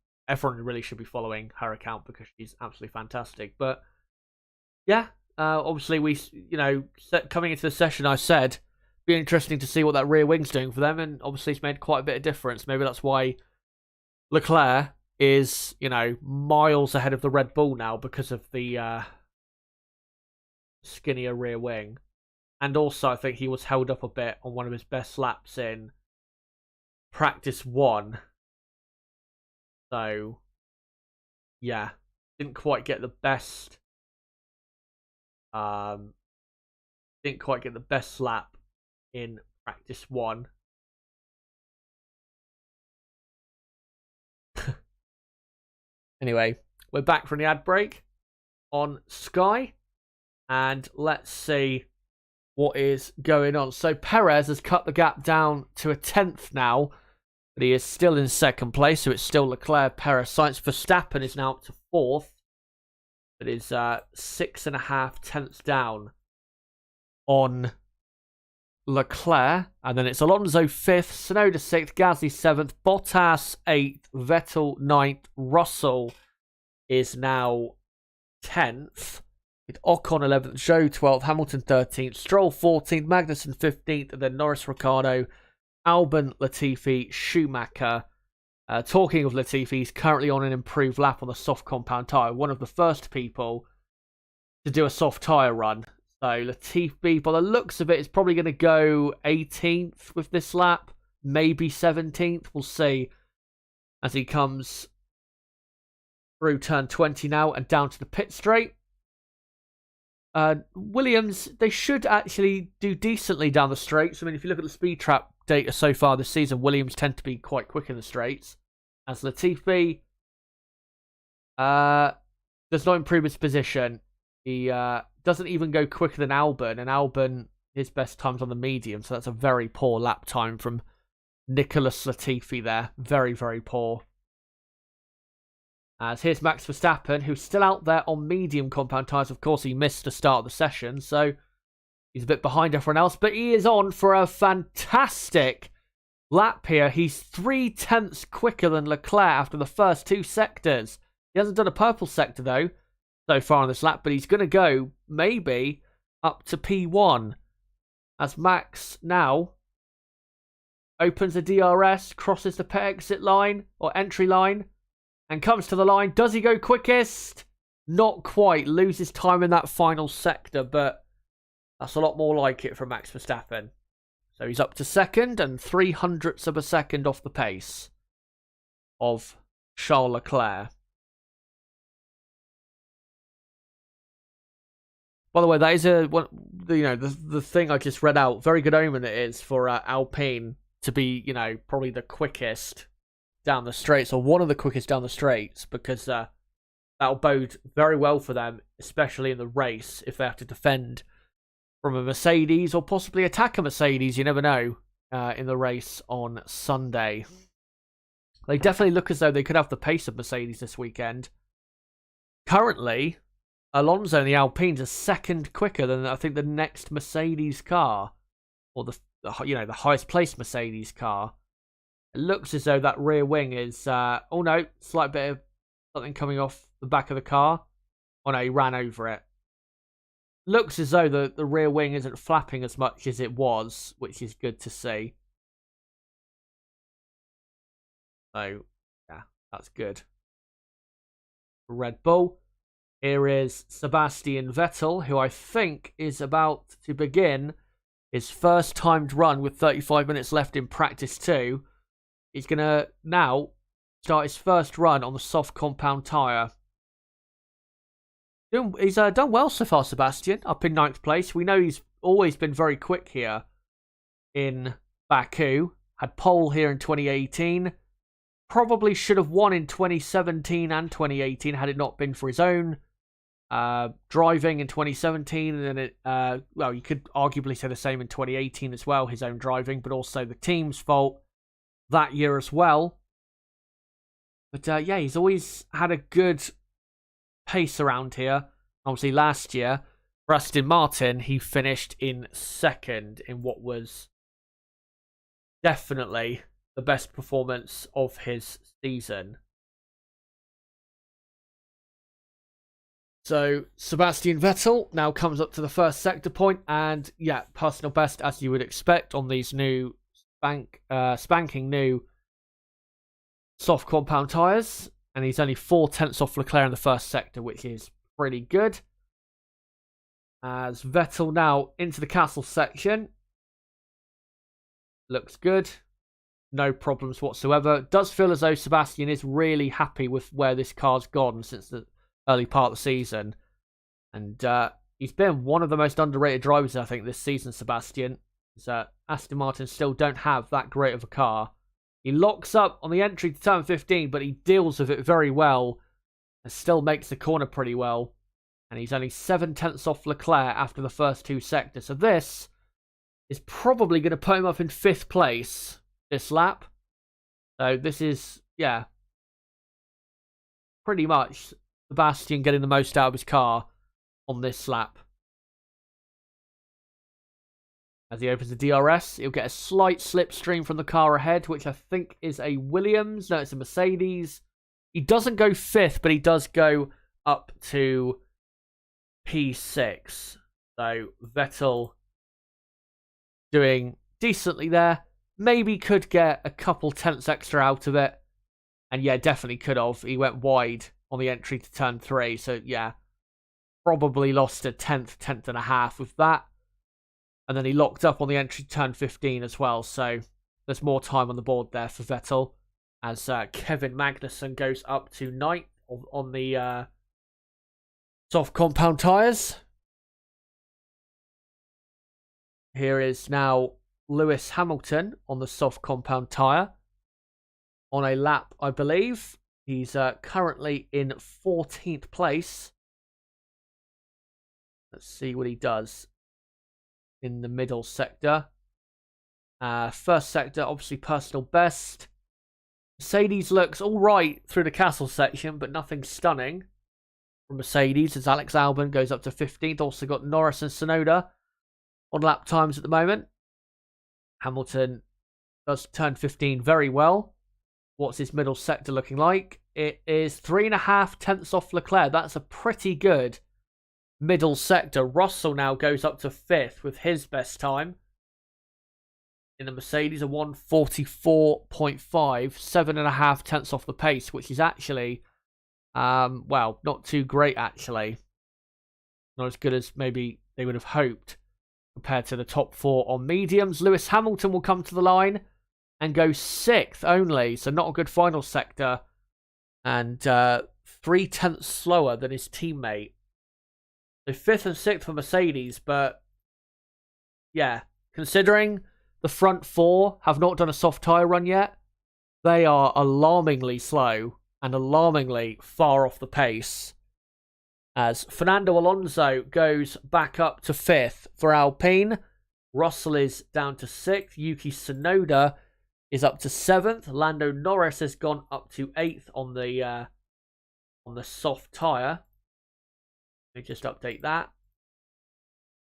really should be following her account because she's absolutely fantastic. But yeah, obviously coming into the session, I said be interesting to see what that rear wing's doing for them, and obviously it's made quite a bit of difference. Maybe that's why Leclerc is miles ahead of the Red Bull now because of the skinnier rear wing. And also, I think he was held up a bit on one of his best laps in practice 1. So, yeah, didn't quite get the best. Didn't quite get the best lap in practice 1. Anyway, we're back from the ad break on Sky, and let's see what is going on. So Perez has cut the gap down to a 10th now, but he is still in second place, so it's still Leclerc, Perez, Sainz. Verstappen is now up to 4th, but is 6.5 tenths down on Leclerc, and then it's Alonso 5th, Tsunoda 6th, Gasly 7th, Bottas 8th, Vettel 9th, Russell is now 10th. Ocon 11th, Zhou 12th, Hamilton 13th, Stroll 14th, Magnussen 15th, and then Norris, Ricciardo, Albon, Latifi, Schumacher. Talking of Latifi, he's currently on an improved lap on the soft compound tyre. One of the first people to do a soft tyre run. So Latifi, by the looks of it, is probably going to go 18th with this lap. Maybe 17th. We'll see as he comes through turn 20 now and down to the pit straight. Williams, they should actually do decently down the straights. I mean, if you look at the speed trap data so far this season, Williams tend to be quite quick in the straights. As Latifi does not improve his position. He doesn't even go quicker than Albon, and Albon, his best time's on the medium, so that's a very poor lap time from Nicholas Latifi there. Very, very poor. As here's Max Verstappen, who's still out there on medium compound tyres. Of course, he missed the start of the session, so he's a bit behind everyone else. But he is on for a fantastic lap here. He's 3 tenths quicker than Leclerc after the first 2 sectors. He hasn't done a purple sector, though, so far on this lap. But he's going to go, maybe, up to P1. As Max now opens the DRS, crosses the pit exit line, or entry line, and comes to the line. Does he go quickest? Not quite. Loses time in that final sector, but that's a lot more like it for Max Verstappen. So he's up to second and 0.03 of a second off the pace of Charles Leclerc. By the way, that is the thing I just read out. Very good omen it is for Alpine to be, probably the quickest down the straights, or one of the quickest down the straights, because that'll bode very well for them, especially in the race, if they have to defend from a Mercedes or possibly attack a Mercedes. You never know in the race on Sunday. They definitely look as though they could have the pace of Mercedes this weekend. Currently, Alonso and the Alpines are second quicker than I think the next Mercedes car, or the highest placed Mercedes car. It looks as though that rear wing is oh no, slight bit of something coming off the back of the car. Oh no, he ran over it. Looks as though the rear wing isn't flapping as much as it was, which is good to see. So yeah, that's good. Red Bull. Here is Sebastian Vettel, who I think is about to begin his first timed run with 35 minutes left in practice 2. He's going to now start his first run on the soft compound tyre. He's done well so far, Sebastian, up in 9th place. We know he's always been very quick here in Baku. Had pole here in 2018. Probably should have won in 2017 and 2018 had it not been for his own driving in 2017, and then well, you could arguably say the same in 2018 as well, his own driving, but also the team's fault that year as well. But yeah, he's always had a good pace around here. Obviously, last year, for Aston Martin, he finished in 2nd in what was definitely the best performance of his season. So, Sebastian Vettel now comes up to the first sector point, and yeah, personal best as you would expect on these new spanking new soft compound tyres, and he's only 4/10 off Leclerc in the first sector, which is pretty good. As Vettel now into the castle section, looks good, no problems whatsoever. Does feel as though Sebastian is really happy with where this car's gone since the early part of the season, and he's been one of the most underrated drivers I think this season, Sebastian. Aston Martin still don't have that great of a car. He locks up on the entry to turn 15, but he deals with it very well and still makes the corner pretty well, and he's only 7/10 off Leclerc after the first 2 sectors, so this is probably going to put him up in 5th place this lap. So this is, yeah, pretty much Sebastian getting the most out of his car on this lap. As he opens the DRS, he'll get a slight slipstream from the car ahead, which I think is a Williams. No, it's a Mercedes. He doesn't go 5th, but he does go up to P6. So Vettel doing decently there. Maybe could get a couple tenths extra out of it. And yeah, definitely could have. He went wide on the entry to turn 3. So yeah, probably lost a tenth and a half with that. And then he locked up on the entry to turn 15 as well. So there's more time on the board there for Vettel. As Kevin Magnussen goes up to 9th on the soft compound tyres. Here is now Lewis Hamilton on the soft compound tyre. On a lap, I believe. He's currently in 14th place. Let's see what he does in the middle sector. First sector, obviously personal best. Mercedes looks all right through the castle section, but nothing stunning from Mercedes as Alex Albon goes up to 15th. Also got Norris and Tsunoda on lap times at the moment. Hamilton does turn 15 very well. What's his middle sector looking like? It is 3.5 tenths off Leclerc. That's a pretty good middle sector. Russell now goes up to 5th with his best time in the Mercedes, a 1:44.5, 7.5 tenths off the pace, which is actually, well, not too great actually. Not as good as maybe they would have hoped compared to the top 4 on mediums. Lewis Hamilton will come to the line and go 6th only, so not a good final sector, and 3 tenths slower than his teammate. So 5th and 6th for Mercedes, but yeah, considering the front 4 have not done a soft tyre run yet, they are alarmingly slow and alarmingly far off the pace. As Fernando Alonso goes back up to 5th for Alpine. Russell is down to 6th. Yuki Tsunoda is up to 7th. Lando Norris has gone up to 8th on the soft tyre. Let me just update that.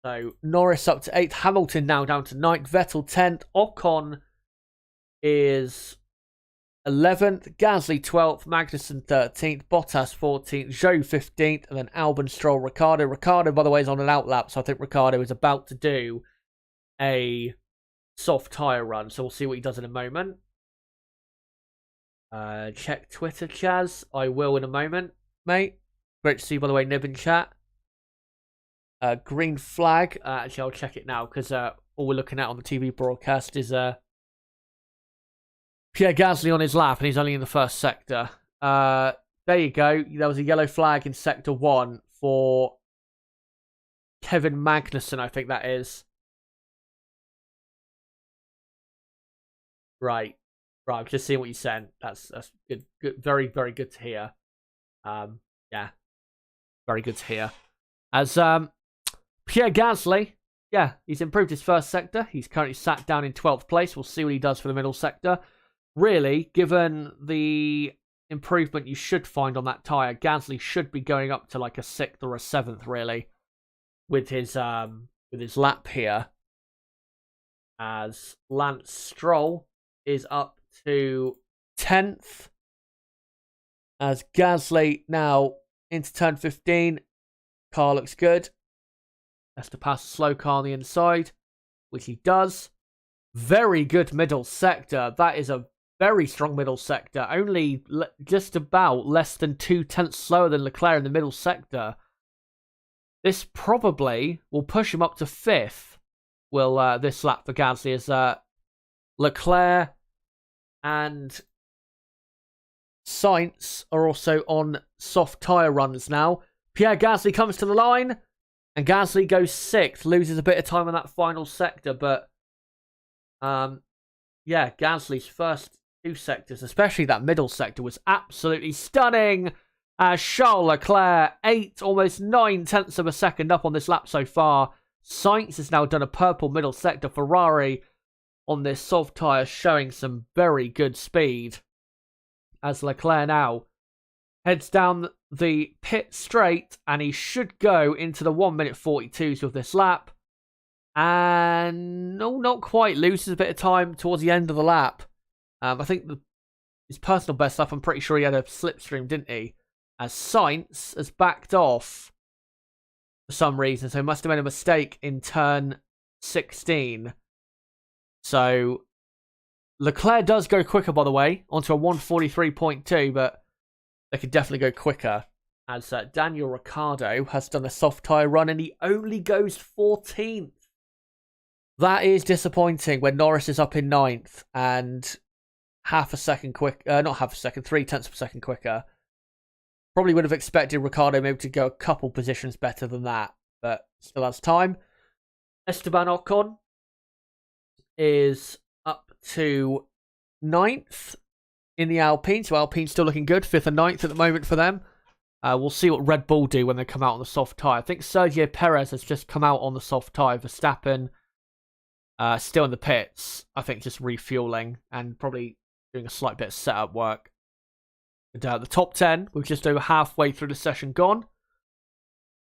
So Norris up to 8th, Hamilton now down to 9th, Vettel 10th, Ocon is 11th, Gasly 12th, Magnussen 13th, Bottas 14th, Zhou 15th, and then Albon, Stroll, Ricciardo. Ricciardo, by the way, is on an outlap, so I think Ricciardo is about to do a soft tyre run, so we'll see what he does in a moment. Check Twitter, Chaz. I will in a moment, mate. Great to see you, by the way, Nib in chat. Green flag. Actually, I'll check it now, because all we're looking at on the TV broadcast is Pierre Gasly on his lap, and he's only in the first sector. There you go. There was a yellow flag in Sector 1 for Kevin Magnussen, I think that is. Right. I'm just seeing what you sent. That's good. Very, very good to hear. Yeah. Very good to hear. As Pierre Gasly, yeah, he's improved his first sector. He's currently sat down in 12th place. We'll see what he does for the middle sector. Really, given the improvement you should find on that tyre, Gasly should be going up to like a 6th or a 7th, really, with his lap here. As Lance Stroll is up to 10th. As Gasly now into turn 15. Car looks good. Has to pass a slow car on the inside, which he does. Very good middle sector. That is a very strong middle sector. Only just about less than 2/10 slower than Leclerc in the middle sector. This probably will push him up to 5th. Will this lap for Gasly as Leclerc and Sainz are also on soft tyre runs now. Pierre Gasly comes to the line, and Gasly goes 6th, loses a bit of time on that final sector, but yeah, Gasly's first 2 sectors, especially that middle sector, was absolutely stunning. Charles Leclerc, 8, almost 9/10 of a second up on this lap so far. Sainz has now done a purple middle sector. Ferrari on this soft tyre showing some very good speed. As Leclerc now heads down the pit straight, and he should go into the 1 minute 42s with this lap. And no, not quite. Loses a bit of time towards the end of the lap. I think his personal best lap, I'm pretty sure he had a slipstream, didn't he? As Sainz has backed off for some reason, so he must have made a mistake in turn 16. So Leclerc does go quicker, by the way, onto a 1:43.2, but they could definitely go quicker. As Daniel Ricciardo has done a soft tyre run, and he only goes 14th. That is disappointing when Norris is up in 9th and half a second quick, not half a second, 3/10 of a second quicker. Probably would have expected Ricciardo maybe to go a couple positions better than that, but still has time. Esteban Ocon is up to 9th in the Alpine, so Alpine's still looking good, 5th and 9th at the moment for them. We'll see what Red Bull do when they come out on the soft tyre. I think Sergio Perez has just come out on the soft tyre. Verstappen still in the pits, I think just refueling and probably doing a slight bit of setup work. And the top 10, we're just over halfway through the session gone,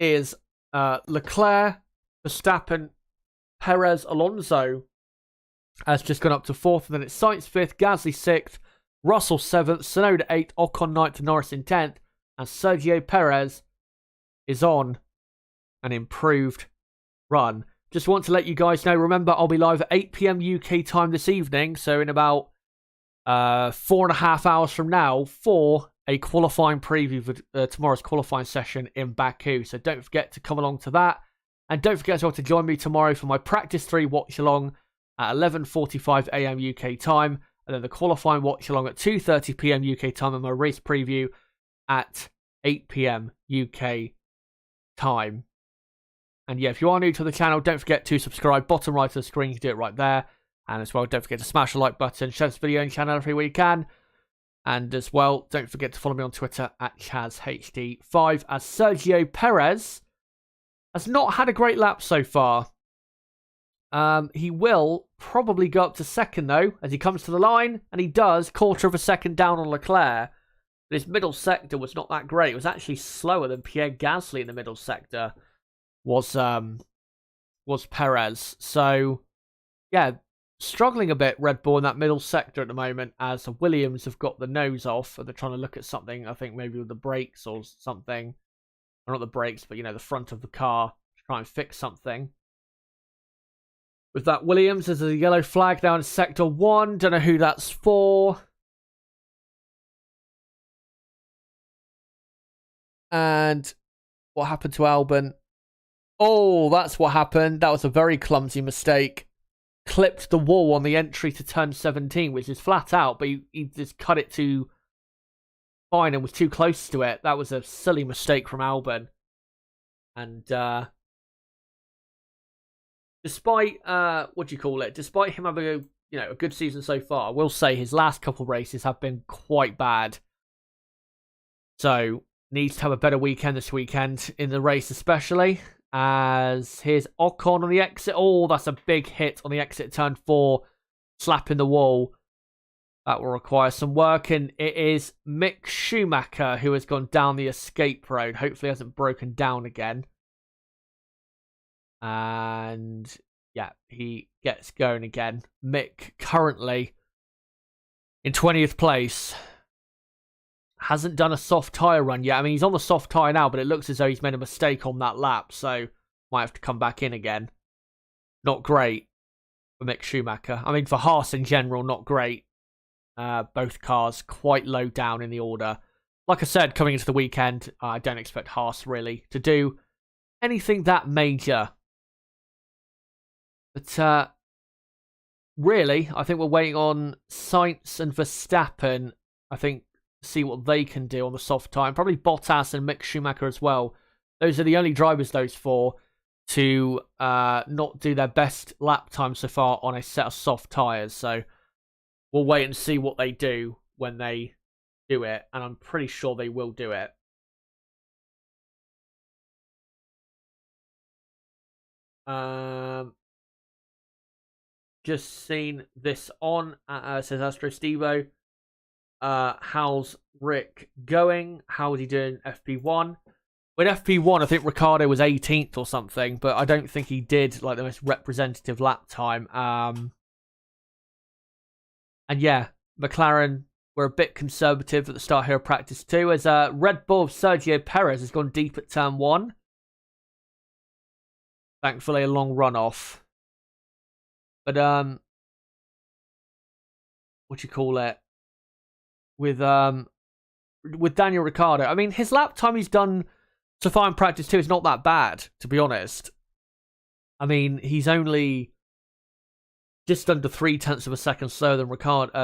is Leclerc, Verstappen, Perez, Alonso has just gone up to 4th, and then it's Sainz 5th, Gasly 6th, Russell 7th, Tsunoda 8th, Ocon 9th, Norris in 10th, and Sergio Perez is on an improved run. Just want to let you guys know, remember, I'll be live at 8 PM UK time this evening, so in about 4.5 hours from now, for a qualifying preview for tomorrow's qualifying session in Baku. So don't forget to come along to that. And don't forget as well to join me tomorrow for my Practice 3 watch-along at 11:45 AM UK time. And then the qualifying watch-along at 2:30 PM UK time, and my race preview at 8 PM UK time. And yeah, if you are new to the channel, don't forget to subscribe. Bottom right of the screen, you can do it right there. And as well, don't forget to smash the like button, share this video and channel everywhere you can. And as well, don't forget to follow me on Twitter at ChazHD5, as Sergio Perez has not had a great lap so far. He will probably go up to 2nd though, as he comes to the line, and he does, 1/4 of a second down on Leclerc. But his middle sector was not that great. It was actually slower than Pierre Gasly in the middle sector. Was Perez. So yeah, struggling a bit, Red Bull in that middle sector at the moment, as the Williams have got the nose off and they're trying to look at something, I think maybe with the brakes or something. Or not the brakes, but the front of the car to try and fix something. With that Williams, there's a yellow flag down in sector 1. Don't know who that's for. And what happened to Albon? Oh, that's what happened. That was a very clumsy mistake. Clipped the wall on the entry to turn 17, which is flat out, but he just cut it too fine and was too close to it. That was a silly mistake from Albon. And despite despite him having a good season so far, I will say his last couple of races have been quite bad. So needs to have a better weekend this weekend in the race, especially. As here's Ocon on the exit. Oh, that's a big hit on the exit turn 4, slapping the wall. That will require some work, and it is Mick Schumacher who has gone down the escape road. Hopefully hasn't broken down again. And yeah, he gets going again. Mick currently in 20th place. Hasn't done a soft tyre run yet. I mean, he's on the soft tyre now, but it looks as though he's made a mistake on that lap, so might have to come back in again. Not great for Mick Schumacher. I mean, for Haas in general, not great. Both cars quite low down in the order. Like I said, coming into the weekend, I don't expect Haas really to do anything that major. But really, I think we're waiting on Sainz and Verstappen. I think see what they can do on the soft tyre. Probably Bottas and Mick Schumacher as well. Those are the only drivers, those four, to not do their best lap time so far on a set of soft tyres. So we'll wait and see what they do when they do it. And I'm pretty sure they will do it. Just seen this on, says Astro Stevo. How's Rick going? How's he doing FP1? With FP1, I think Ricciardo was 18th or something, but I don't think he did like the most representative lap time. And yeah, McLaren were a bit conservative at the start here of practice too, as Red Bull of Sergio Perez has gone deep at turn 1. Thankfully, a long runoff. But what do you call it? With Daniel Ricciardo, I mean, his lap time he's done so far in practice too is not that bad, to be honest. I mean, he's only just under 0.3 of a second slower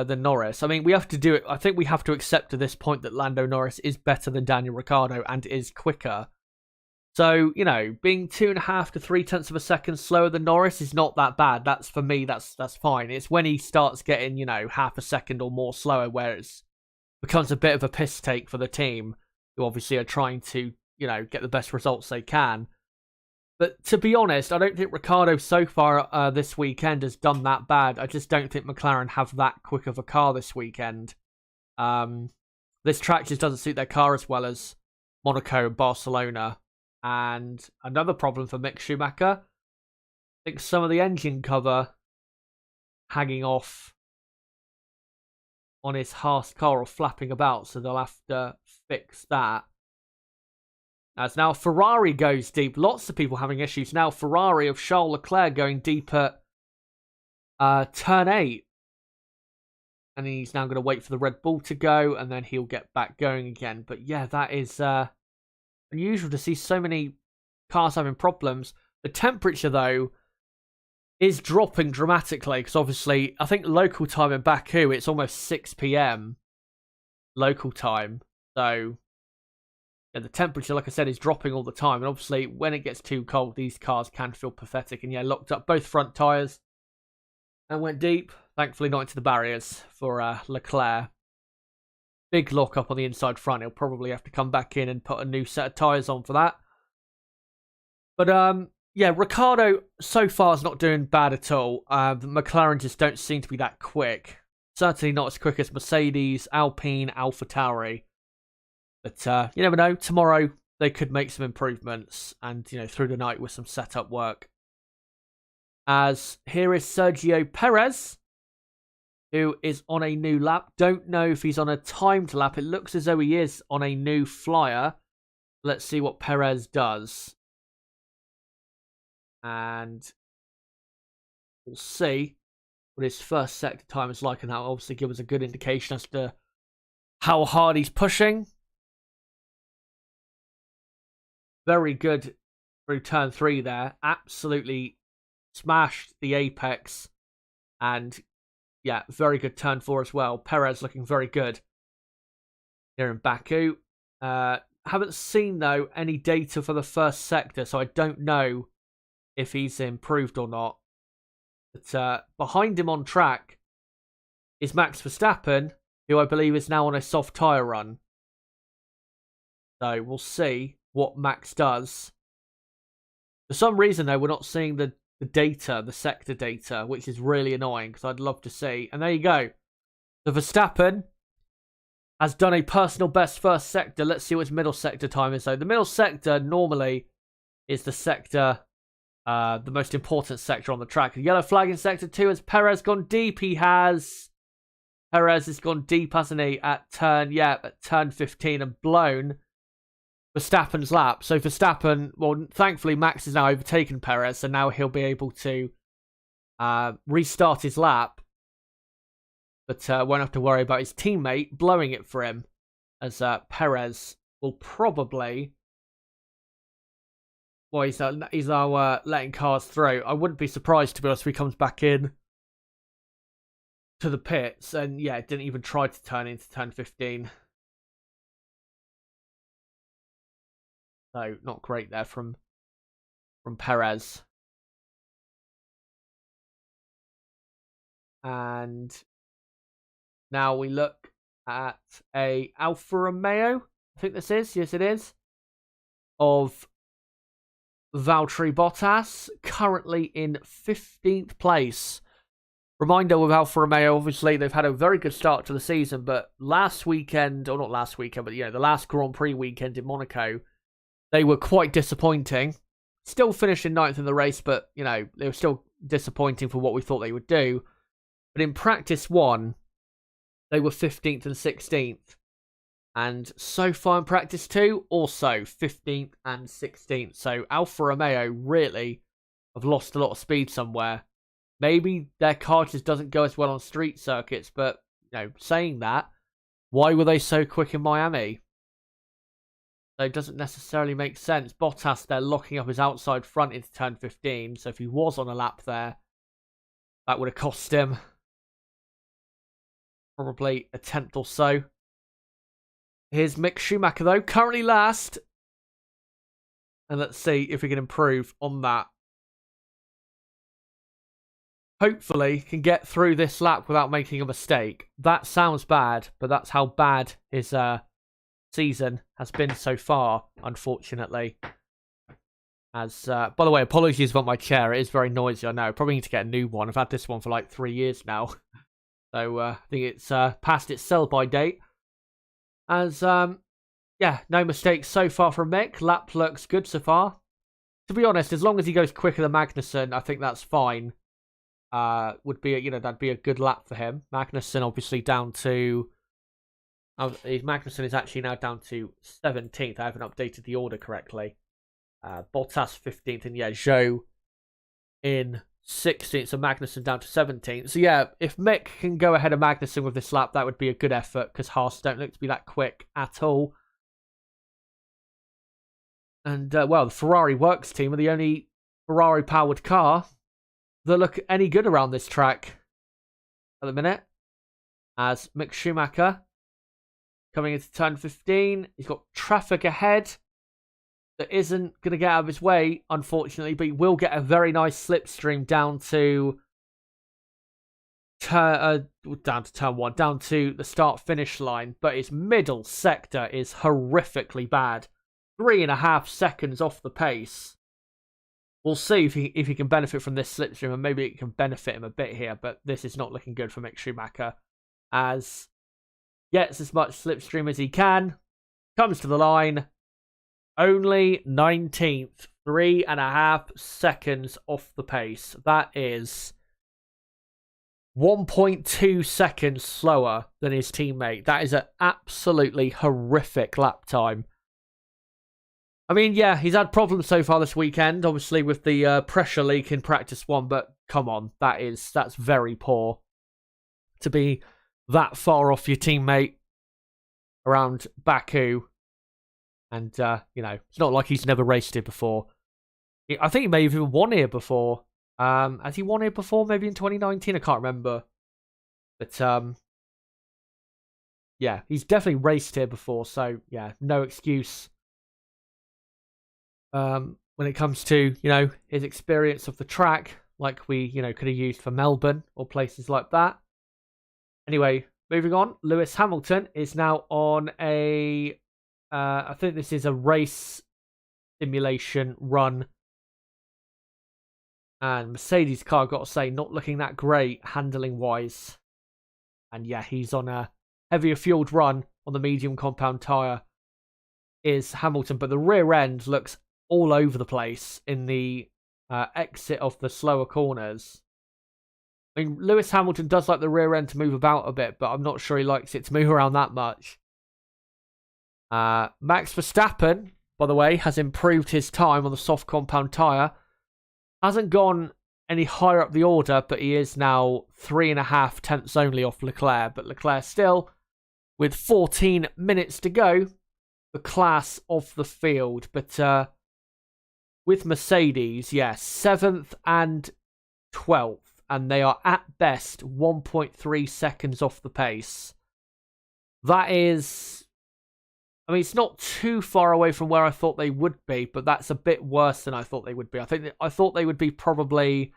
than Norris. I mean, we have to do it. I think we have to accept to this point that Lando Norris is better than Daniel Ricciardo and is quicker. So, being 2.5 to 0.3 of a second slower than Norris is not that bad. That's, for me, that's fine. It's when he starts getting, half a second or more slower where it's becomes a bit of a piss take for the team, who obviously are trying to, get the best results they can. But to be honest, I don't think Ricciardo so far this weekend has done that bad. I just don't think McLaren have that quick of a car this weekend. This track just doesn't suit their car as well as Monaco and Barcelona. And another problem for Mick Schumacher, I think some of the engine cover hanging off on his Haas car or flapping about, so they'll have to fix that. As now Ferrari goes deep. Lots of people having issues. Now Ferrari of Charles Leclerc going deep at turn 8. And he's now going to wait for the Red Bull to go, and then he'll get back going again. But yeah, that is unusual to see so many cars having problems. The temperature, though, is dropping dramatically, because obviously, I think local time in Baku, it's almost 6 p.m. local time. So yeah, the temperature, like I said, is dropping all the time. And obviously, when it gets too cold, these cars can feel pathetic. And yeah, locked up both front tyres and went deep. Thankfully, not into the barriers for Leclerc. Big lock up on the inside front. He'll probably have to come back in and put a new set of tyres on for that. But yeah, Ricciardo so far is not doing bad at all. The McLaren just don't seem to be that quick. Certainly not as quick as Mercedes, Alpine, AlphaTauri. But you never know. Tomorrow they could make some improvements, and through the night with some setup work. As here is Sergio Perez, who is on a new lap. Don't know if he's on a timed lap. It looks as though he is on a new flyer. Let's see what Perez does. And we'll see what his first sector time is like, and that'll obviously give us a good indication as to how hard he's pushing. Very good through turn 3 there. Absolutely smashed the apex. And yeah, very good turn 4 as well. Perez looking very good here in Baku. Haven't seen, though, any data for the first sector, so I don't know if he's improved or not. But behind him on track is Max Verstappen, who I believe is now on a soft tyre run. So we'll see what Max does. For some reason, though, we're not seeing the data, the sector data, which is really annoying because I'd love to see. And there you go. The Verstappen has done a personal best first sector. Let's see what his middle sector time is, though. The middle sector normally is the sector, the most important sector on the track. The yellow flag in sector 2. Has Perez gone deep? He has. Perez has gone deep, hasn't he? At turn 15 and blown Verstappen's lap. So Verstappen, well, thankfully Max has now overtaken Perez, so now he'll be able to restart his lap. But won't have to worry about his teammate blowing it for him, as Perez will probably... Well, he's now letting cars through. I wouldn't be surprised, to be honest, if he comes back in to the pits and, yeah, didn't even try to turn into turn 15. So, not great there from Perez. And now we look at a Alfa Romeo. I think this is. Yes, it is. Of Valtteri Bottas, currently in 15th place. Reminder with Alfa Romeo, obviously, they've had a very good start to the season, but last weekend, or not last weekend, but the last Grand Prix weekend in Monaco, they were quite disappointing. Still finished in 9th in the race, but, they were still disappointing for what we thought they would do. But in practice 1, they were 15th and 16th. And so far in practice 2, also 15th and 16th. So Alfa Romeo really have lost a lot of speed somewhere. Maybe their car just doesn't go as well on street circuits, but, saying that, why were they so quick in Miami? So it doesn't necessarily make sense. Bottas, they're locking up his outside front into turn 15, so if he was on a lap there, that would have cost him probably a tenth or so. Here's Mick Schumacher, though, currently last. And let's see if we can improve on that. Hopefully, can get through this lap without making a mistake. That sounds bad, but that's how bad his season has been so far, unfortunately. As by the way, apologies about my chair. It is very noisy, I know. Probably need to get a new one. I've had this one for like 3 years now. So I think it's past its sell-by date. As, no mistakes so far from Mick. Lap looks good so far. To be honest, as long as he goes quicker than Magnussen, I think that's fine. Would be, that'd be a good lap for him. Magnussen obviously down to... Magnussen is actually now down to 17th. I haven't updated the order correctly. Bottas 15th, and Zhou in 16th. So Magnussen down to 17th. So yeah, if Mick can go ahead of Magnussen with this lap, that would be a good effort, because Haas don't look to be that quick at all. And, the Ferrari Works team are the only Ferrari-powered car that look any good around this track at the minute. As Mick Schumacher coming into turn 15. He's got traffic ahead that isn't going to get out of his way, unfortunately, but he will get a very nice slipstream down to turn 1, down to the start-finish line. But his middle sector is horrifically bad. 3.5 seconds off the pace. We'll see if he can benefit from this slipstream, and maybe it can benefit him a bit here, but this is not looking good for Mick Schumacher, as gets as much slipstream as he can. comes to the line, only 19th, 3.5 seconds off the pace. That is 1.2 seconds slower than his teammate. That is an absolutely horrific lap time. I mean, yeah, he's had problems so far this weekend, obviously with the pressure leak in practice 1, but come on, that's very poor to be that far off your teammate around Baku. And, it's not like he's never raced here before. I think he may have even won here before. Has he won here before? Maybe in 2019? I can't remember. But, yeah, he's definitely raced here before. So, yeah, no excuse. When it comes to, his experience of the track, like we, could have used for Melbourne or places like that. Anyway, moving on. Lewis Hamilton is now on I think this is a race simulation run. And Mercedes car, I've got to say, not looking that great handling-wise. And yeah, he's on a heavier fueled run on the medium compound tyre is Hamilton. But the rear end looks all over the place in the exit of the slower corners. I mean, Lewis Hamilton does like the rear end to move about a bit, but I'm not sure he likes it to move around that much. Max Verstappen, by the way, has improved his time on the soft compound tyre. Hasn't gone any higher up the order, but he is now 3.5 tenths only off Leclerc. But Leclerc still, with 14 minutes to go, the class of the field. But with Mercedes, yes, 7th and 12th. And they are at best 1.3 seconds off the pace. That is... I mean, it's not too far away from where I thought they would be, but that's a bit worse than I thought they would be. I thought they would be probably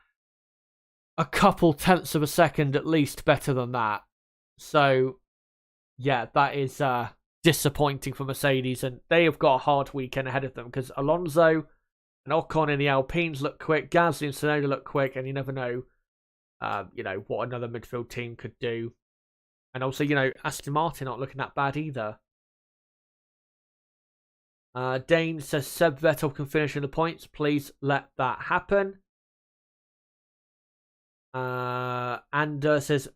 a couple tenths of a second at least better than that. So, yeah, that is disappointing for Mercedes, and they have got a hard weekend ahead of them because Alonso and Ocon in the Alpines look quick, Gasly and Tsunoda look quick, and you never know, what another midfield team could do. And also, Aston Martin aren't looking that bad either. Dane says Seb Vettel can finish in the points. Please let that happen. And says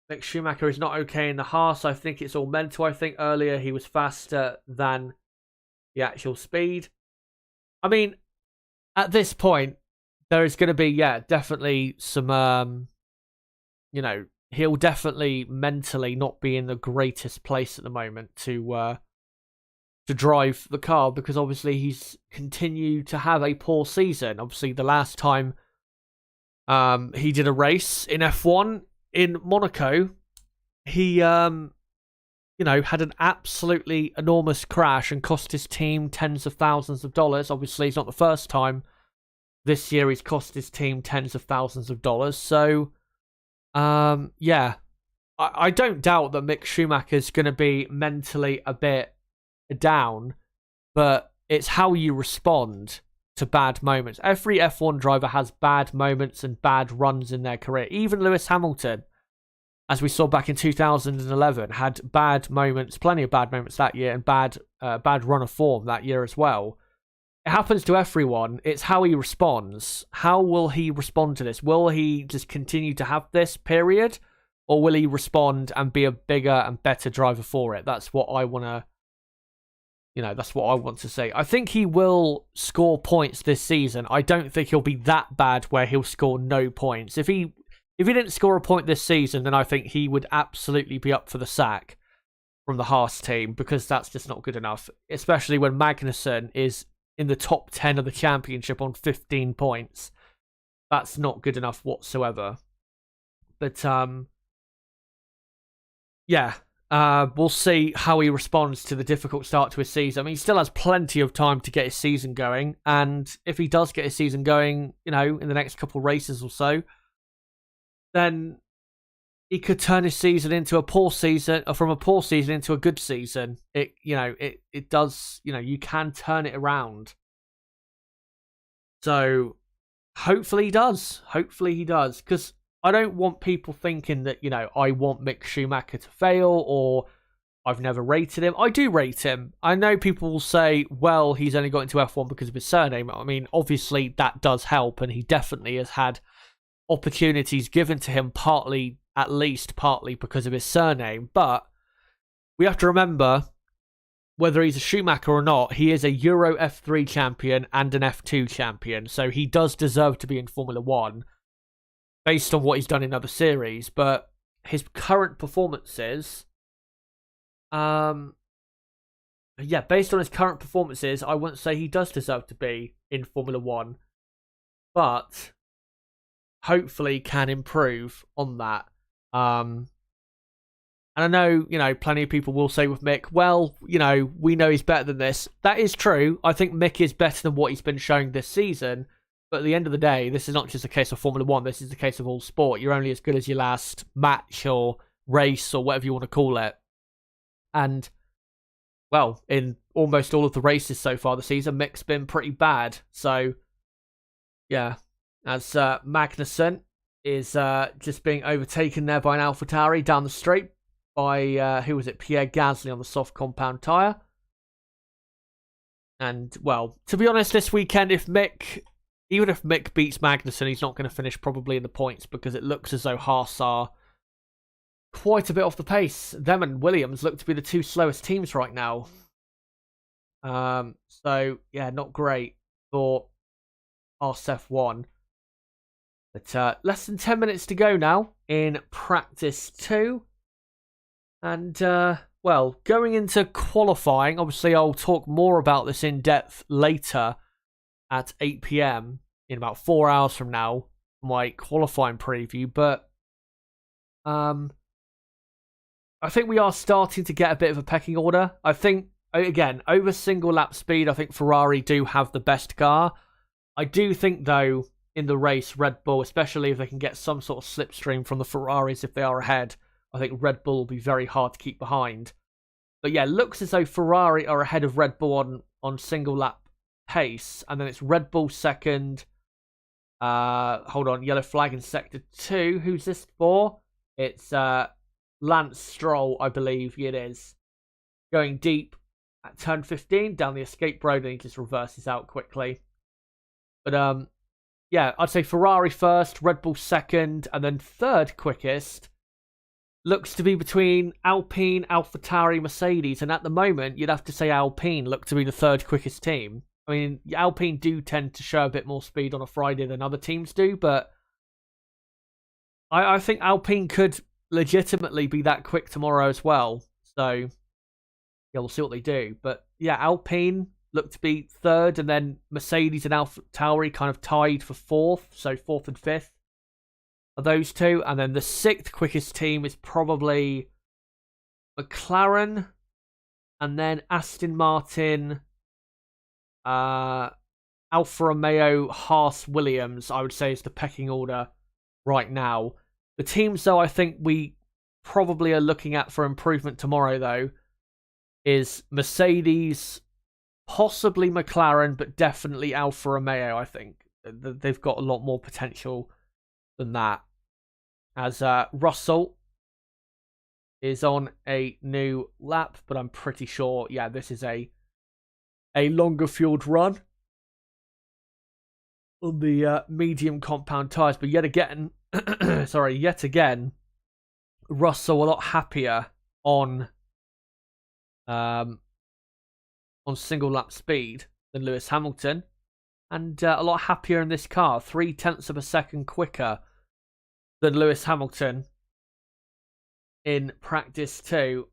Mick Schumacher is not okay in the Haas. I think it's all mental. I think earlier he was faster than the actual speed. I mean, at this point, there is going to be, definitely some, he'll definitely mentally not be in the greatest place at the moment to drive the car, because obviously he's continued to have a poor season. Obviously, the last time he did a race in F1 in Monaco, he, had an absolutely enormous crash and cost his team tens of thousands of dollars. Obviously, it's not the first time this year he's cost his team tens of thousands of dollars. So, I don't doubt that Mick Schumacher's going to be mentally a bit down, but it's how you respond to bad moments. Every F1 driver has bad moments and bad runs in their career. Even Lewis Hamilton, as we saw back in 2011, had bad moments, plenty of bad moments that year, and bad run of form that year as well. It happens to everyone. It's how he responds. How will he respond to this? Will he just continue to have this period, or will he respond and be a bigger and better driver for it? That's what I want to that's what I want to say. I think he will score points this season. I don't think he'll be that bad where he'll score no points. If he didn't score a point this season, then I think he would absolutely be up for the sack from the Haas team, because that's just not good enough. Especially when Magnussen is in the top 10 of the championship on 15 points. That's not good enough whatsoever. But, we'll see how he responds to the difficult start to his season. I mean, he still has plenty of time to get his season going, and if he does get his season going, in the next couple of races or so, then he could turn his season into a poor season, or from a poor season into a good season. It does, you can turn it around. So, hopefully he does. Because I don't want people thinking that, I want Mick Schumacher to fail, or I've never rated him. I do rate him. I know people will say, well, he's only got into F1 because of his surname. I mean, obviously that does help, and he definitely has had opportunities given to him at least partly because of his surname. But we have to remember, whether he's a Schumacher or not, he is a Euro F3 champion and an F2 champion. So he does deserve to be in Formula 1 based on what he's done in other series. But his current performances, based on his current performances, I wouldn't say he does deserve to be in Formula 1. But hopefully can improve on that. And I know, plenty of people will say with Mick, well, we know he's better than this. That is true. I think Mick is better than what he's been showing this season. But at the end of the day, this is not just a case of Formula 1. This is the case of all sport. You're only as good as your last match or race or whatever you want to call it. And, well, in almost all of the races so far this season, Mick's been pretty bad. So, yeah, as Magnussen is just being overtaken there by an AlphaTauri down the straight by, who was it, Pierre Gasly on the soft compound tyre. And, well, to be honest, this weekend, even if Mick beats Magnussen, he's not going to finish probably in the points because it looks as though Haas are quite a bit off the pace. Them and Williams look to be the two slowest teams right now. So, yeah, not great for Haas F1. But less than 10 minutes to go now in practice 2. And, well, going into qualifying, obviously I'll talk more about this in depth later at 8 PM in about 4 hours from now, my qualifying preview. But I think we are starting to get a bit of a pecking order. I think, again, over single lap speed, I think Ferrari do have the best car. I do think, though, in the race, Red Bull, especially if they can get some sort of slipstream from the Ferraris if they are ahead, I think Red Bull will be very hard to keep behind. But yeah, looks as though Ferrari are ahead of Red Bull on single lap pace. And then it's Red Bull second. Hold on, yellow flag in sector 2. Who's this for? It's Lance Stroll, I believe it is. Going deep at turn 15 down the escape road, and he just reverses out quickly. But yeah, I'd say Ferrari first, Red Bull second, and then third quickest looks to be between Alpine, AlphaTauri, Mercedes, and at the moment you'd have to say Alpine look to be the third quickest team. I mean, Alpine do tend to show a bit more speed on a Friday than other teams do, but I think Alpine could legitimately be that quick tomorrow as well. So, yeah, we'll see what they do. But yeah, Alpine look to be third, and then Mercedes and AlphaTauri kind of tied for fourth, so fourth and fifth are those two. And then the sixth quickest team is probably McLaren, and then Aston Martin, Alfa Romeo, Haas, Williams, I would say is the pecking order right now. The teams, though, I think we probably are looking at for improvement tomorrow, though, is Mercedes, possibly McLaren, but definitely Alfa Romeo, I think. They've got a lot more potential than that. As Russell is on a new lap, but I'm pretty sure, yeah, this is a longer fueled run on the medium compound tyres. But yet again, Russell a lot happier on single lap speed than Lewis Hamilton, and a lot happier in this car, 0.3 of a second quicker than Lewis Hamilton in practice 2.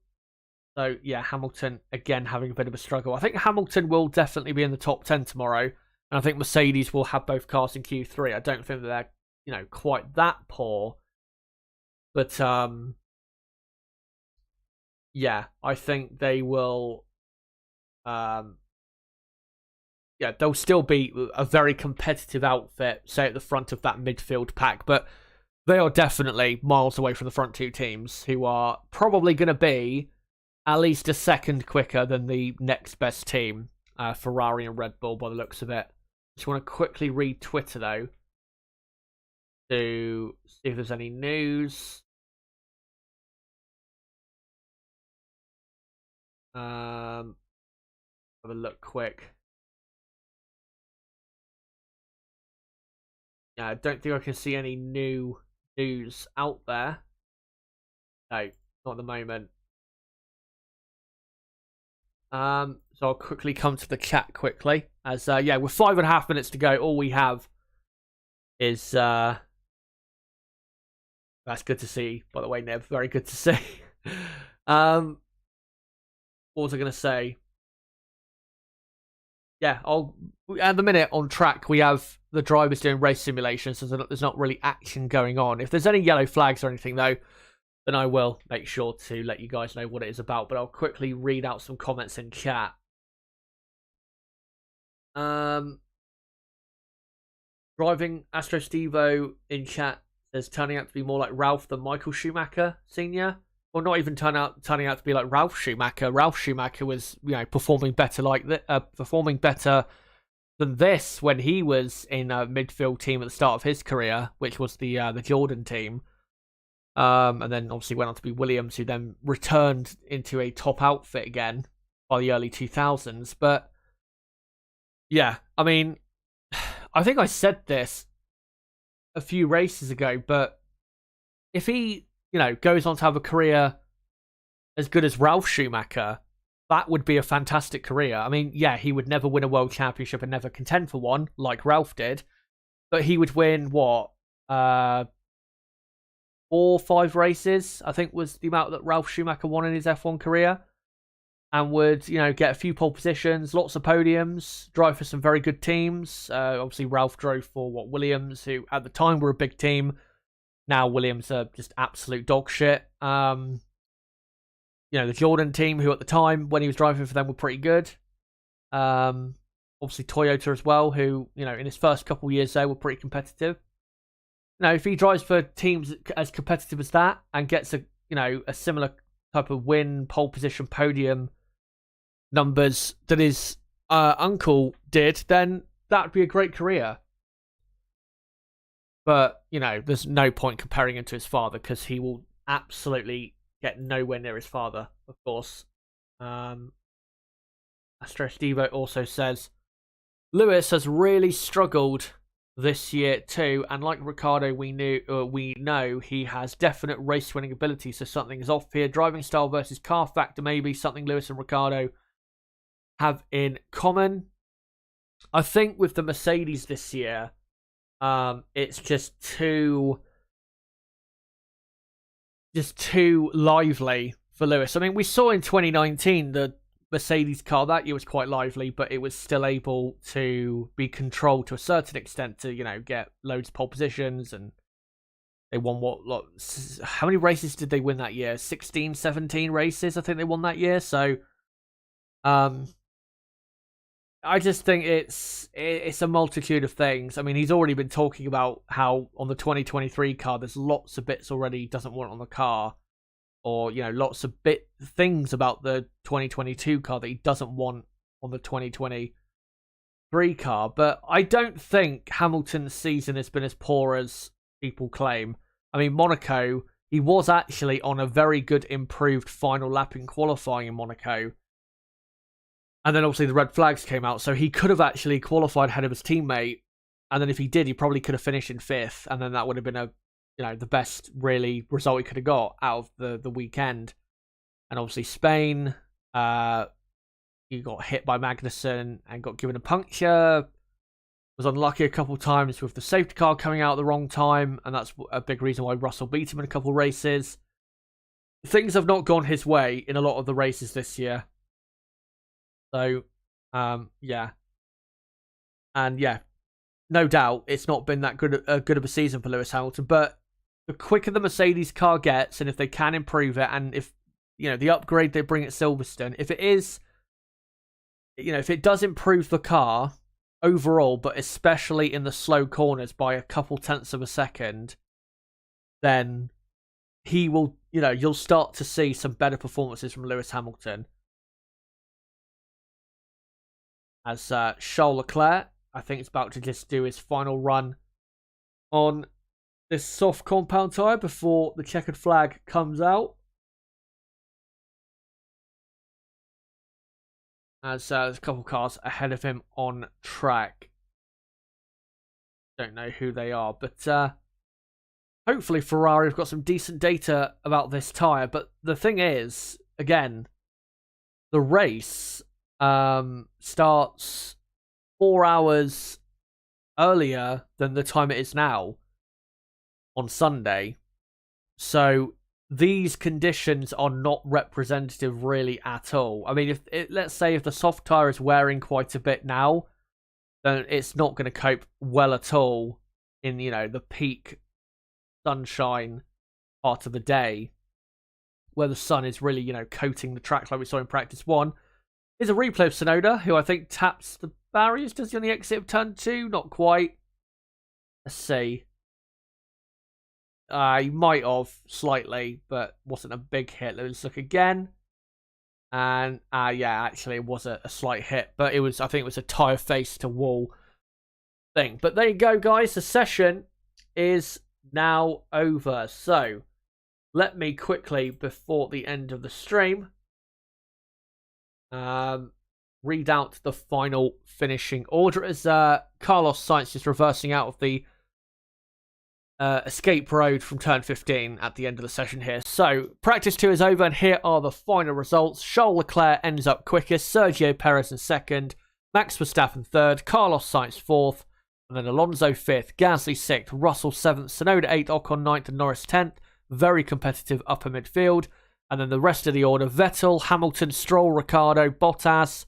So yeah, Hamilton again having a bit of a struggle. I think Hamilton will definitely be in the top 10 tomorrow, and I think Mercedes will have both cars in Q3. I don't think that they're quite that poor, but yeah, I think they will. Yeah, they'll still be a very competitive outfit, say at the front of that midfield pack, but they are definitely miles away from the front two teams, who are probably going to be at least a second quicker than the next best team, Ferrari and Red Bull, by the looks of it. Just want to quickly read Twitter, though, to see if there's any news. Have a look quick. Yeah, I don't think I can see any new news out there. No, not at the moment. So I'll quickly come to the chat quickly. As yeah, with 5.5 minutes to go, all we have is that's good to see, by the way, Neb. Very good to see. What was I gonna say? Yeah, at the minute on track we have the drivers doing race simulations, so there's not really action going on. If there's any yellow flags or anything though, then I will make sure to let you guys know what it is about. But I'll quickly read out some comments in chat. Driving Astro Stevo in chat says turning out to be more like Ralph than Michael Schumacher Senior. Or not even turning out to be like Ralph Schumacher. Ralph Schumacher was, performing better than this when he was in a midfield team at the start of his career, which was the Jordan team. And then obviously went on to be Williams, who then returned into a top outfit again by the early 2000s. But yeah, I mean, I think I said this a few races ago, but if he, goes on to have a career as good as Ralph Schumacher, that would be a fantastic career. I mean, yeah, he would never win a world championship and never contend for one like Ralph did, but he would win 4 or 5 races, I think was the amount that Ralph Schumacher won in his F1 career, and would, get a few pole positions, lots of podiums, drive for some very good teams. Obviously, Ralph drove for Williams, who at the time were a big team. Now Williams are just absolute dog shit. The Jordan team, who at the time when he was driving for them were pretty good. Obviously Toyota as well, who, in his first couple of years there were pretty competitive. If he drives for teams as competitive as that and gets a similar type of win, pole position, podium numbers that his uncle did, then that would be a great career. But, there's no point comparing him to his father because he will absolutely get nowhere near his father, of course. Astro Stevo also says, Lewis has really struggled this year too, and like Ricciardo, we know he has definite race-winning ability, so something is off here. Driving style versus car factor, maybe something Lewis and Ricciardo have in common. I think with the Mercedes this year, it's just too lively for Lewis. I mean, we saw in 2019 the Mercedes car that year was quite lively, but it was still able to be controlled to a certain extent to, get loads of pole positions, and they won how many races did they win that year? 16, 17 races I think they won that year. So I just think it's a multitude of things. I mean, he's already been talking about how on the 2023 car there's lots of bits already he doesn't want on the car, or lots of things about the 2022 car that he doesn't want on the 2023 car. But I don't think Hamilton's season has been as poor as people claim. I mean, Monaco, he was actually on a very good improved final lap in qualifying in Monaco. And then obviously the red flags came out, so he could have actually qualified ahead of his teammate. And then if he did, he probably could have finished in 5th, and then that would have been the best really result he could have got out of the weekend. And obviously Spain, he got hit by Magnussen and got given a puncture. Was unlucky a couple of times with the safety car coming out at the wrong time, and that's a big reason why Russell beat him in a couple of races. Things have not gone his way in a lot of the races this year. So, yeah. And yeah, no doubt it's not been that good of a season for Lewis Hamilton, but the quicker the Mercedes car gets, and if they can improve it, and if, the upgrade they bring at Silverstone, if it is, if it does improve the car overall, but especially in the slow corners by a couple tenths of a second, then he will, you'll start to see some better performances from Lewis Hamilton. As Charles Leclerc, I think, is about to just do his final run on this soft compound tyre before the checkered flag comes out. as there's a couple cars ahead of him on track. Don't know who they are, but hopefully Ferrari have got some decent data about this tyre. But the thing is, again, the race starts 4 hours earlier than the time it is now on Sunday. So these conditions are not representative really at all. I mean, let's say if the soft tyre is wearing quite a bit now, then it's not going to cope well at all in, the peak sunshine part of the day, where the sun is really, coating the track like we saw in practice 1. Here's a replay of Tsunoda, who I think taps the barriers. Does he on the exit of turn 2? Not quite. Let's see. He might have slightly, but wasn't a big hit. Let's look again. And yeah, actually it was a slight hit, but I think it was a tyre face to wall thing. But there you go, guys. The session is now over. So let me quickly, before the end of the stream, read out the final finishing order as Carlos Sainz is reversing out of the escape road from turn 15 at the end of the session here. So practice 2 is over, and here are the final results. Charles Leclerc ends up quickest, Sergio Perez in second, Max Verstappen third, Carlos Sainz fourth, and then Alonso 5th, Gasly 6th, Russell 7th, Tsunoda 8th, Ocon 9th, and Norris 10th. Very competitive upper midfield. And then the rest of the order: Vettel, Hamilton, Stroll, Ricciardo, Bottas,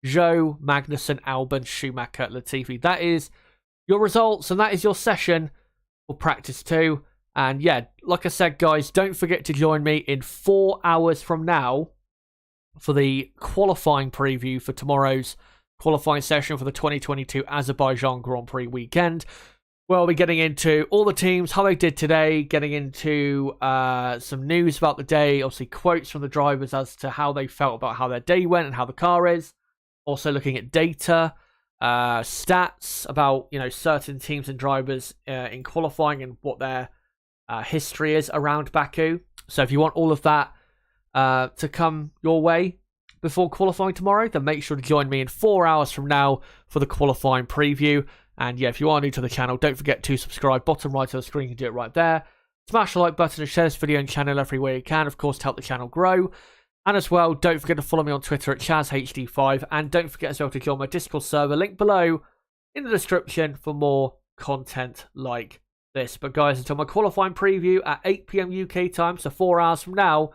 Zhou, Magnussen, Albon, Schumacher, Latifi. That is your results, and that is your session for practice 2. And yeah, like I said, guys, don't forget to join me in 4 hours from now for the qualifying preview for tomorrow's qualifying session for the 2022 Azerbaijan Grand Prix weekend. We'll be getting into all the teams, how they did today, getting into some news about the day, obviously quotes from the drivers as to how they felt about how their day went and how the car is. Also looking at data, stats about, certain teams and drivers in qualifying and what their history is around Baku. So if you want all of that to come your way before qualifying tomorrow, then make sure to join me in 4 hours from now for the qualifying preview. And yeah, if you are new to the channel, don't forget to subscribe. Bottom right of the screen, you can do it right there. Smash the like button and share this video and channel everywhere you can, of course, to help the channel grow. And as well, don't forget to follow me on Twitter at ChazHD5. And don't forget as well to join my Discord server, link below in the description for more content like this. But guys, until my qualifying preview at 8 PM UK time, so 4 hours from now,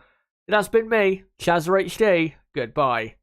it has been me, ChazHD. Goodbye.